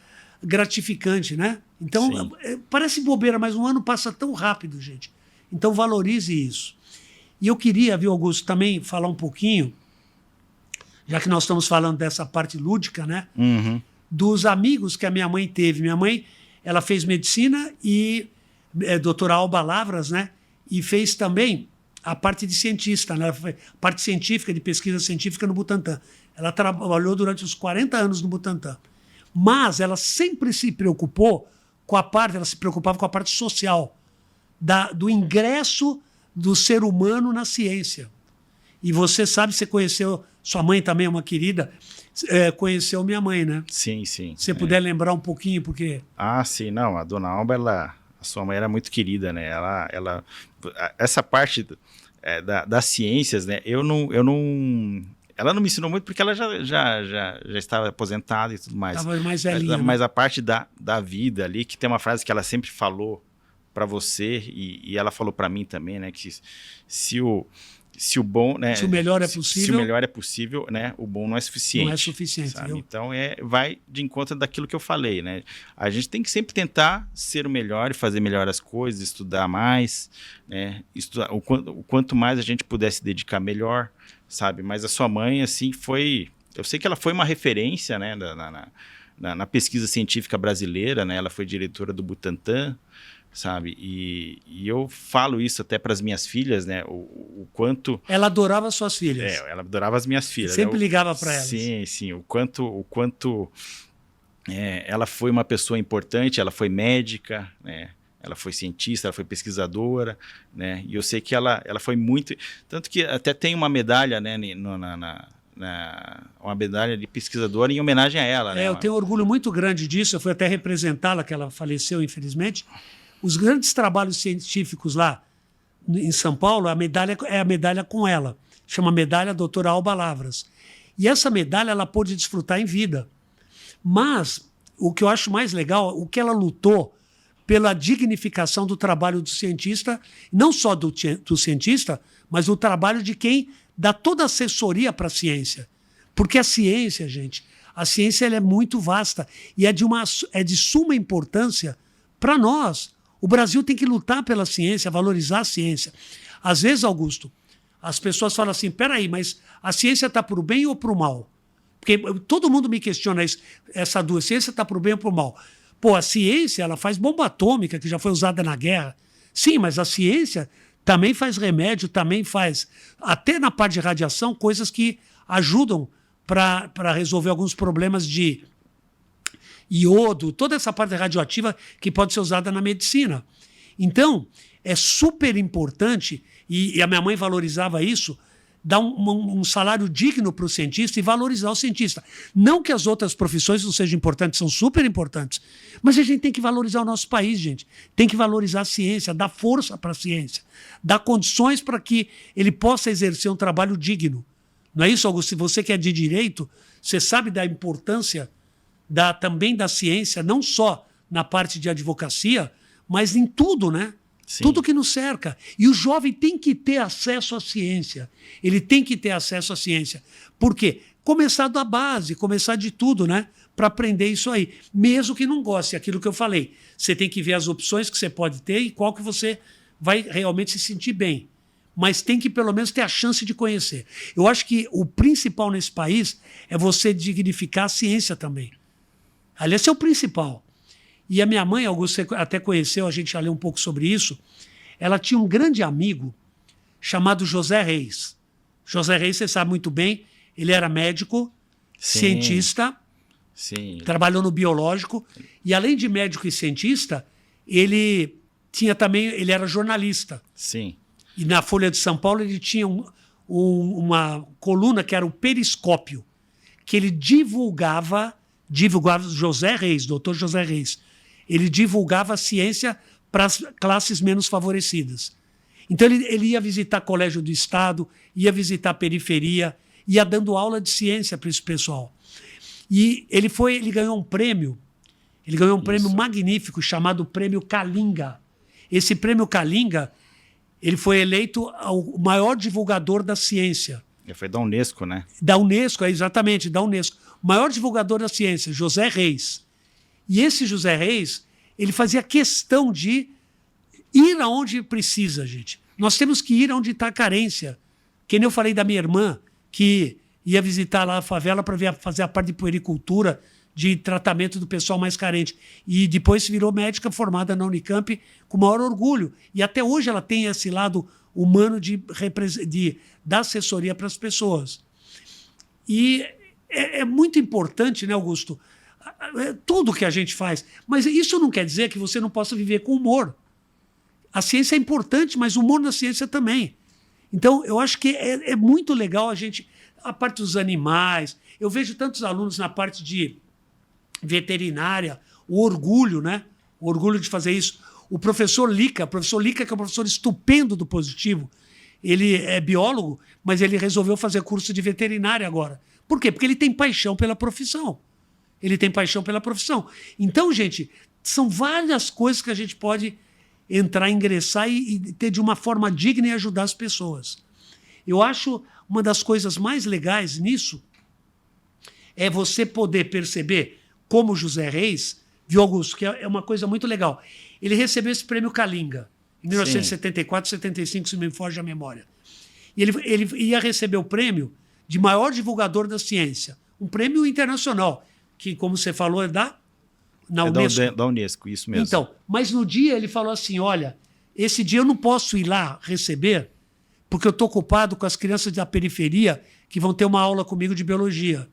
gratificante, né? Então, parece bobeira, mas um ano passa tão rápido, gente. Então, valorize isso. E eu queria, viu, Augusto, também falar um pouquinho, já que nós estamos falando dessa parte lúdica, né? Uhum. Dos amigos que a minha mãe teve. Minha mãe, ela fez medicina e doutora Alba Lavras, né? E fez também a parte de cientista, né? A parte científica, de pesquisa científica no Butantan. Ela trabalhou durante os 40 anos no Butantan. Mas ela sempre se preocupou ela se preocupava com a parte social, do ingresso do ser humano na ciência. E você sabe, você conheceu, sua mãe também é uma querida, conheceu minha mãe, né? Sim, sim. Se você puder lembrar um pouquinho, porque... Sim, não, a dona Alba, a sua mãe era muito querida, né? Essa parte das ciências, né? Ela não me ensinou muito porque ela já estava aposentada e tudo mais. Estava mais velhinha. Mas a parte da vida ali, que tem uma frase que ela sempre falou para você e ela falou para mim também, né? Que se se o bom, né, se o melhor é se o possível, melhor é possível, né, o bom não é suficiente. não é suficiente. Sabe? Então vai de encontro daquilo que eu falei, né? A gente tem que sempre tentar ser o melhor e fazer melhor as coisas, estudar mais, né? Estudar, o quanto mais a gente puder se dedicar, melhor, sabe? Mas a sua mãe, assim, eu sei que ela foi uma referência, né, na pesquisa científica brasileira, né? Ela foi diretora do Butantan, sabe? E eu falo isso até para as minhas filhas, né? O quanto... Ela adorava suas filhas. ela adorava as minhas filhas. Sempre ligava para elas. Sim. O quanto ela foi uma pessoa importante, ela foi médica, né? Ela foi cientista, ela foi pesquisadora, né? E eu sei que ela foi muito... Tanto que até tem uma medalha, né? Uma medalha de pesquisadora em homenagem a ela, né? Eu tenho orgulho muito grande disso. Eu fui até representá-la, que ela faleceu, infelizmente. Os grandes trabalhos científicos lá em São Paulo, a medalha é a medalha com ela. Chama Medalha Doutora Alba Lavras. E essa medalha ela pôde desfrutar em vida. Mas o que eu acho mais legal, o que ela lutou pela dignificação do trabalho do cientista, não só do cientista, mas do trabalho de quem dá toda a assessoria para a ciência. Porque a ciência, gente, a ciência ela é muito vasta e é de suma importância para nós. O Brasil tem que lutar pela ciência, valorizar a ciência. Às vezes, Augusto, as pessoas falam assim, peraí, mas a ciência está para o bem ou para o mal? Porque todo mundo me questiona isso, essa dúvida, a ciência está para o bem ou para o mal? Pô, a ciência ela faz bomba atômica, que já foi usada na guerra. Sim, mas a ciência também faz remédio, também faz, até na parte de radiação, coisas que ajudam para resolver alguns problemas de iodo, toda essa parte radioativa que pode ser usada na medicina. Então, é super importante, e a minha mãe valorizava isso, dar um salário digno para o cientista e valorizar o cientista. Não que as outras profissões não sejam importantes, são super importantes, mas a gente tem que valorizar o nosso país, gente. Tem que valorizar a ciência, dar força para a ciência, dar condições para que ele possa exercer um trabalho digno. Não é isso, Augusto? Se você que é de direito, você sabe da importância também da ciência, não só na parte de advocacia, mas em tudo, né? Sim. Tudo que nos cerca. E o jovem tem que ter acesso à ciência. Ele tem que ter acesso à ciência. Por quê? Começar da base, começar de tudo, né? Para aprender isso aí. Mesmo que não goste, aquilo que eu falei. Você tem que ver as opções que você pode ter e qual que você vai realmente se sentir bem. Mas tem que pelo menos ter a chance de conhecer. Eu acho que o principal nesse país é você dignificar a ciência também. Aliás, esse é o principal. E a minha mãe, Augusto, você até conheceu, a gente já leu um pouco sobre isso, ela tinha um grande amigo chamado José Reis. José Reis, você sabe muito bem, ele era médico, cientista, trabalhou no biológico, e além de médico e cientista, ele era jornalista. Sim. E na Folha de São Paulo ele tinha uma coluna que era o Periscópio, que ele divulgava José Reis, doutor José Reis. Ele divulgava a ciência para as classes menos favorecidas. Então ele ia visitar colégio do Estado, ia visitar a periferia, ia dando aula de ciência para esse pessoal. E ele ganhou um prêmio, magnífico chamado Prêmio Kalinga. Esse Prêmio Kalinga, ele foi eleito o maior divulgador da ciência. Ele foi da Unesco, né? Da Unesco, exatamente, da Unesco. O maior divulgador da ciência, José Reis. E esse José Reis, ele fazia questão de ir aonde precisa, gente. Nós temos que ir aonde está a carência. Que nem eu falei da minha irmã, que ia visitar lá a favela para fazer a parte de puericultura, de tratamento do pessoal mais carente. E depois virou médica formada na Unicamp com o maior orgulho. E até hoje ela tem esse lado humano de dar assessoria para as pessoas. E é muito importante, né, Augusto? Tudo que a gente faz. Mas isso não quer dizer que você não possa viver com humor. A ciência é importante, mas o humor na ciência também. Então, eu acho que é muito legal a parte dos animais. Eu vejo tantos alunos na parte de veterinária, o orgulho, né? O orgulho de fazer isso. O professor Lica, que é um professor estupendo do Positivo, ele é biólogo, mas ele resolveu fazer curso de veterinária agora. Por quê? Porque ele tem paixão pela profissão. Então, gente, são várias coisas que a gente pode ingressar e ter de uma forma digna e ajudar as pessoas. Eu acho uma das coisas mais legais nisso é você poder perceber como José Reis, viu, Augusto, que é uma coisa muito legal. Ele recebeu esse prêmio Kalinga, em 1974, 75, se não me foge a memória. E ele ia receber o prêmio de maior divulgador da ciência, um prêmio internacional, que, como você falou, é da Unesco. Da Unesco, isso mesmo. Então, mas no dia ele falou assim, olha, esse dia eu não posso ir lá receber, porque eu estou ocupado com as crianças da periferia que vão ter uma aula comigo de biologia.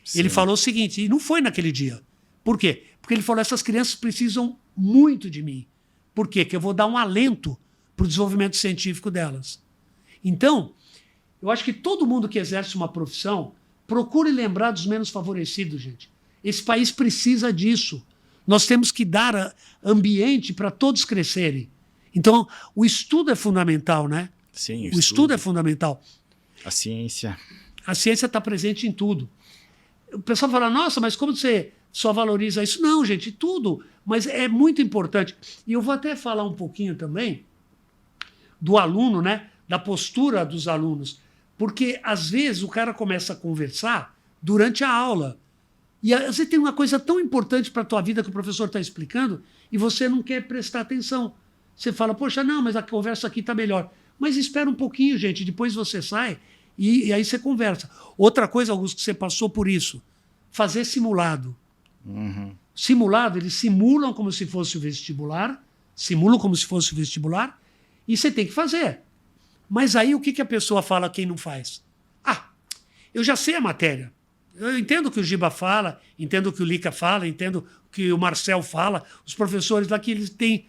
Sim. Ele falou o seguinte, e não foi naquele dia. Por quê? Porque ele falou, essas crianças precisam muito de mim. Por quê? Porque eu vou dar um alento para o desenvolvimento científico delas. Então, eu acho que todo mundo que exerce uma profissão, procure lembrar dos menos favorecidos, gente. Esse país precisa disso. Nós temos que dar ambiente para todos crescerem. Então, o estudo é fundamental, né? Sim, o estudo é fundamental. A ciência. A ciência está presente em tudo. O pessoal fala, nossa, mas como você só valoriza isso? Não, gente, tudo. Mas é muito importante. E eu vou até falar um pouquinho também do aluno, né? Da postura dos alunos. Porque, às vezes, o cara começa a conversar durante a aula. E às vezes tem uma coisa tão importante para a tua vida que o professor está explicando e você não quer prestar atenção. Você fala, poxa, não, mas a conversa aqui está melhor. Mas espera um pouquinho, gente, depois você sai e aí você conversa. Outra coisa, Augusto, que você passou por isso, fazer simulado. Uhum. Simulado, eles simulam como se fosse o vestibular, e você tem que fazer. Mas aí o que a pessoa fala quem não faz? Ah, eu já sei a matéria. Eu entendo o que o Giba fala, entendo o que o Lica fala, entendo o que o Marcel fala, os professores lá que eles têm,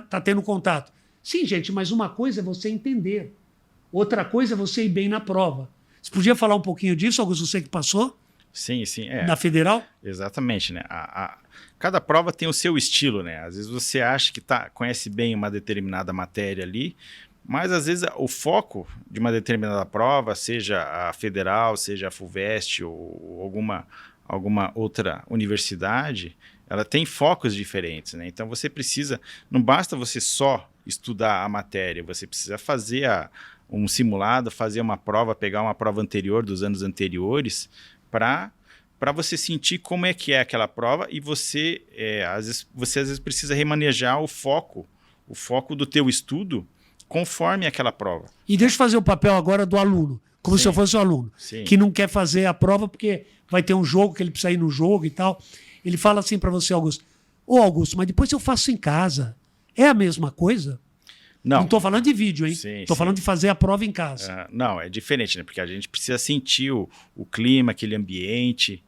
tá tendo contato. Sim, gente, mas uma coisa é você entender. Outra coisa é você ir bem na prova. Você podia falar um pouquinho disso, Augusto, você que passou? Sim. Na Federal? Exatamente, né? Cada prova tem o seu estilo, né? Às vezes você acha que conhece bem uma determinada matéria ali, mas às vezes o foco de uma determinada prova, seja a Federal, seja a FUVEST ou alguma outra universidade, ela tem focos diferentes, né? Então você precisa, não basta você só estudar a matéria, você precisa fazer um simulado, fazer uma prova, pegar uma prova anterior dos anos anteriores para você sentir como é que é aquela prova e você às vezes precisa remanejar o foco do teu estudo conforme aquela prova. E deixa eu fazer o papel agora do aluno, como se eu fosse o aluno, que não quer fazer a prova porque vai ter um jogo que ele precisa ir no jogo e tal. Ele fala assim para você, Augusto, Augusto, mas depois eu faço em casa. É a mesma coisa? Não estou falando de vídeo, hein? Estou falando de fazer a prova em casa. Não, é diferente, né? Porque a gente precisa sentir o clima, aquele ambiente.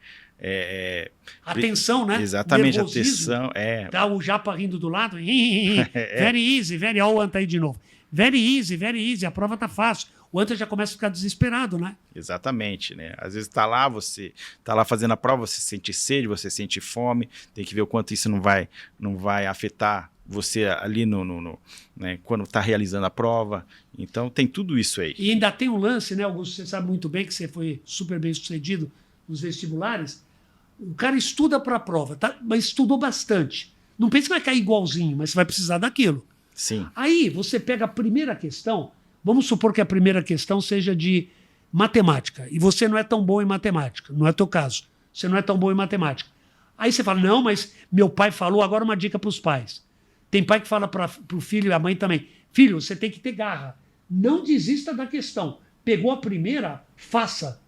Atenção, né? Exatamente, nervosismo. atenção. Tá o japa rindo do lado. Very easy, olha o Anta aí de novo. Very easy, a prova tá fácil. O Anta já começa a ficar desesperado, né? Exatamente, né? Às vezes você tá lá fazendo a prova, você sente sede, você sente fome, tem que ver o quanto isso não vai afetar você ali né, quando está realizando a prova. Então tem tudo isso aí. E ainda tem um lance, né, Augusto? Você sabe muito bem que você foi super bem sucedido nos vestibulares. O cara estuda para a prova, tá? Mas estudou bastante. Não pensa que vai cair igualzinho, mas você vai precisar daquilo. Sim. Aí você pega a primeira questão, vamos supor que a primeira questão seja de matemática, e você não é tão bom em matemática, não é teu caso. Você não é tão bom em matemática. Aí você fala, não, mas meu pai falou, agora uma dica para os pais. Tem pai que fala para o filho e a mãe também, filho, você tem que ter garra. Não desista da questão. Pegou a primeira, faça.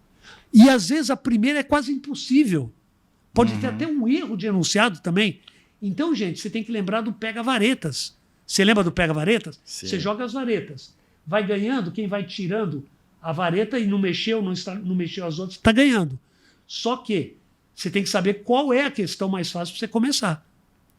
E às vezes a primeira é quase impossível. Pode ter até um erro de enunciado também. Então, gente, você tem que lembrar do pega-varetas. Você lembra do pega-varetas? Você joga as varetas. Vai ganhando, quem vai tirando a vareta e não mexeu as outras, está ganhando. Só que você tem que saber qual é a questão mais fácil para você começar.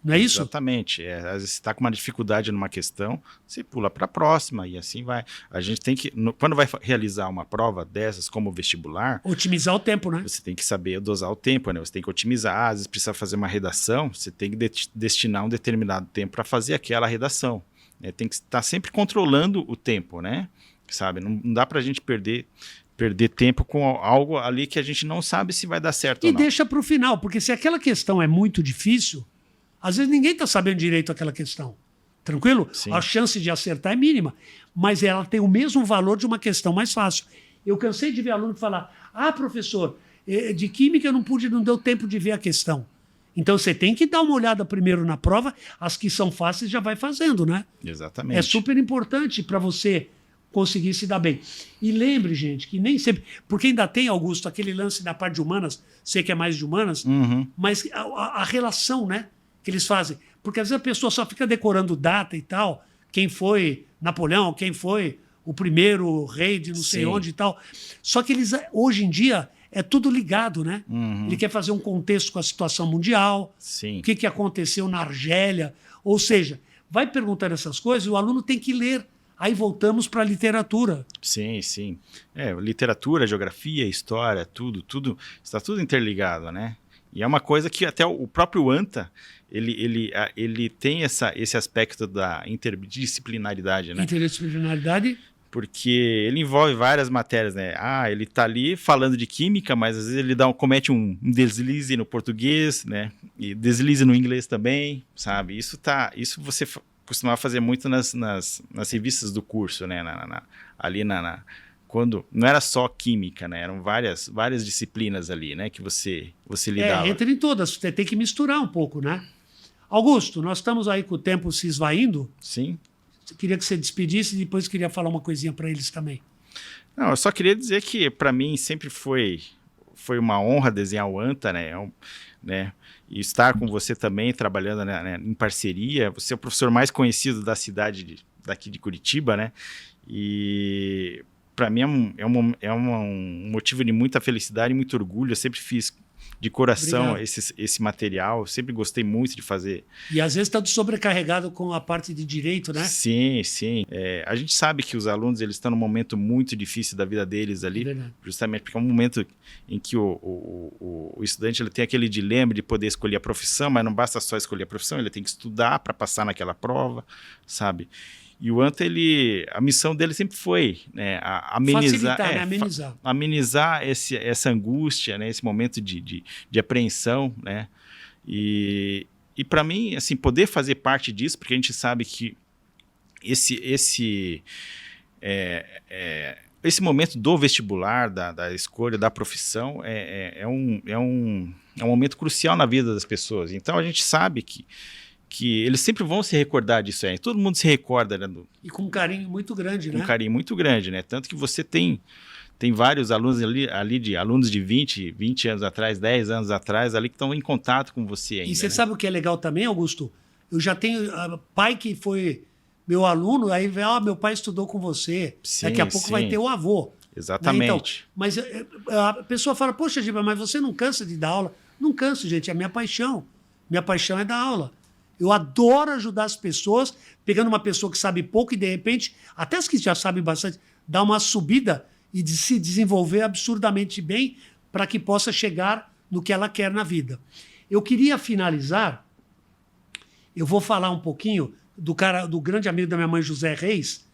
Não é isso? Exatamente. Às vezes você está com uma dificuldade numa questão, você pula para a próxima e assim vai. A gente tem que, quando vai realizar uma prova dessas, como vestibular... Otimizar o tempo, né? Você tem que saber dosar o tempo, né? Você tem que otimizar. Às vezes precisa fazer uma redação, você tem que destinar um determinado tempo para fazer aquela redação. Né? Tem que estar sempre controlando o tempo, né? Sabe? Não dá para a gente perder tempo com algo ali que a gente não sabe se vai dar certo ou não. E deixa para o final, porque se aquela questão é muito difícil... Às vezes ninguém está sabendo direito aquela questão. Tranquilo? Sim. A chance de acertar é mínima, mas ela tem o mesmo valor de uma questão mais fácil. Eu cansei de ver aluno falar: ah, professor, de química não deu tempo de ver a questão. Então você tem que dar uma olhada primeiro na prova, as que são fáceis já vai fazendo, né? Exatamente. É super importante para você conseguir se dar bem. E lembre, gente, que nem sempre... Porque ainda tem, Augusto, aquele lance da parte de humanas, sei que é mais de humanas, mas a relação, né, que eles fazem. Porque às vezes a pessoa só fica decorando data e tal, quem foi Napoleão, quem foi o primeiro rei de não sei Sim. onde e tal. Só que eles, hoje em dia, é tudo ligado, né? Ele quer fazer um contexto com a situação mundial, Sim. o que aconteceu na Argélia. Ou seja, vai perguntando essas coisas, o aluno tem que ler. Aí voltamos para a literatura. Sim, sim. Literatura, geografia, história, tudo está tudo interligado, né? E é uma coisa que até o próprio ANTA, ele tem esse aspecto da interdisciplinaridade, né? Interdisciplinaridade. Porque ele envolve várias matérias, né? Ele tá ali falando de química, mas às vezes ele comete um deslize no português, né? E deslize no inglês também, sabe? Isso você costumava fazer muito nas revistas do curso, né? Quando não era só química, né? Eram várias disciplinas ali, né? Que você lidava. Entra em todas, você tem que misturar um pouco, né? Augusto, nós estamos aí com o tempo se esvaindo. Sim. Eu queria que você despedisse e depois queria falar uma coisinha para eles também. Não, eu só queria dizer que para mim sempre foi uma honra desenhar o ANTA, né? E estar com você também, trabalhando, né, em parceria. Você é o professor mais conhecido da cidade daqui de Curitiba, né? E para mim é um motivo de muita felicidade e muito orgulho. Eu sempre fiz de coração esse material, eu sempre gostei muito de fazer. E às vezes está sobrecarregado com a parte de direito, né? Sim, sim. A gente sabe que os alunos eles estão num momento muito difícil da vida deles ali, justamente porque é um momento em que o estudante ele tem aquele dilema de poder escolher a profissão, mas não basta só escolher a profissão, ele tem que estudar para passar naquela prova, sabe? E o ANTA, a missão dele sempre foi, né, amenizar, facilitar, né? Amenizar essa angústia, né, esse momento de apreensão, né? E para mim, assim, poder fazer parte disso, porque a gente sabe que esse momento do vestibular, da escolha da profissão, é um momento crucial na vida das pessoas. Então a gente sabe que eles sempre vão se recordar disso aí. Todo mundo se recorda, né? E com um carinho muito grande, né? Um carinho muito grande, né? Tanto que você tem vários alunos ali alunos de 20 anos atrás, 10 anos atrás, ali que estão em contato com você ainda. E você sabe o que é legal também, Augusto? Eu já tenho pai que foi meu aluno, aí vem, meu pai estudou com você. Sim, daqui a pouco vai ter o avô. Exatamente. Né? Então, mas a pessoa fala, poxa, Giba, mas você não cansa de dar aula? Não canso, gente, é a minha paixão. Minha paixão é dar aula. Eu adoro ajudar as pessoas, pegando uma pessoa que sabe pouco e, de repente, até as que já sabem bastante, dar uma subida e de se desenvolver absurdamente bem para que possa chegar no que ela quer na vida. Eu queria finalizar, eu vou falar um pouquinho do grande amigo da minha mãe, José Reis,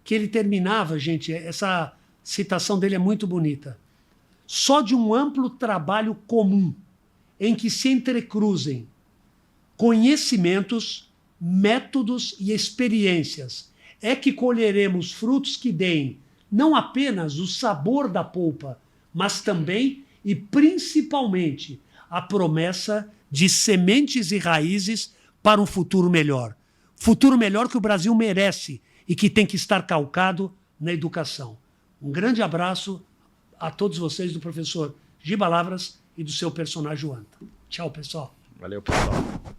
que ele terminava, gente, essa citação dele é muito bonita. Só de um amplo trabalho comum, em que se entrecruzem conhecimentos, métodos e experiências, é que colheremos frutos que deem não apenas o sabor da polpa, mas também e principalmente a promessa de sementes e raízes para um futuro melhor. Futuro melhor que o Brasil merece e que tem que estar calcado na educação. Um grande abraço a todos vocês, do professor Giba Lavras e do seu personagem Anta. Tchau, pessoal. Valeu, pessoal.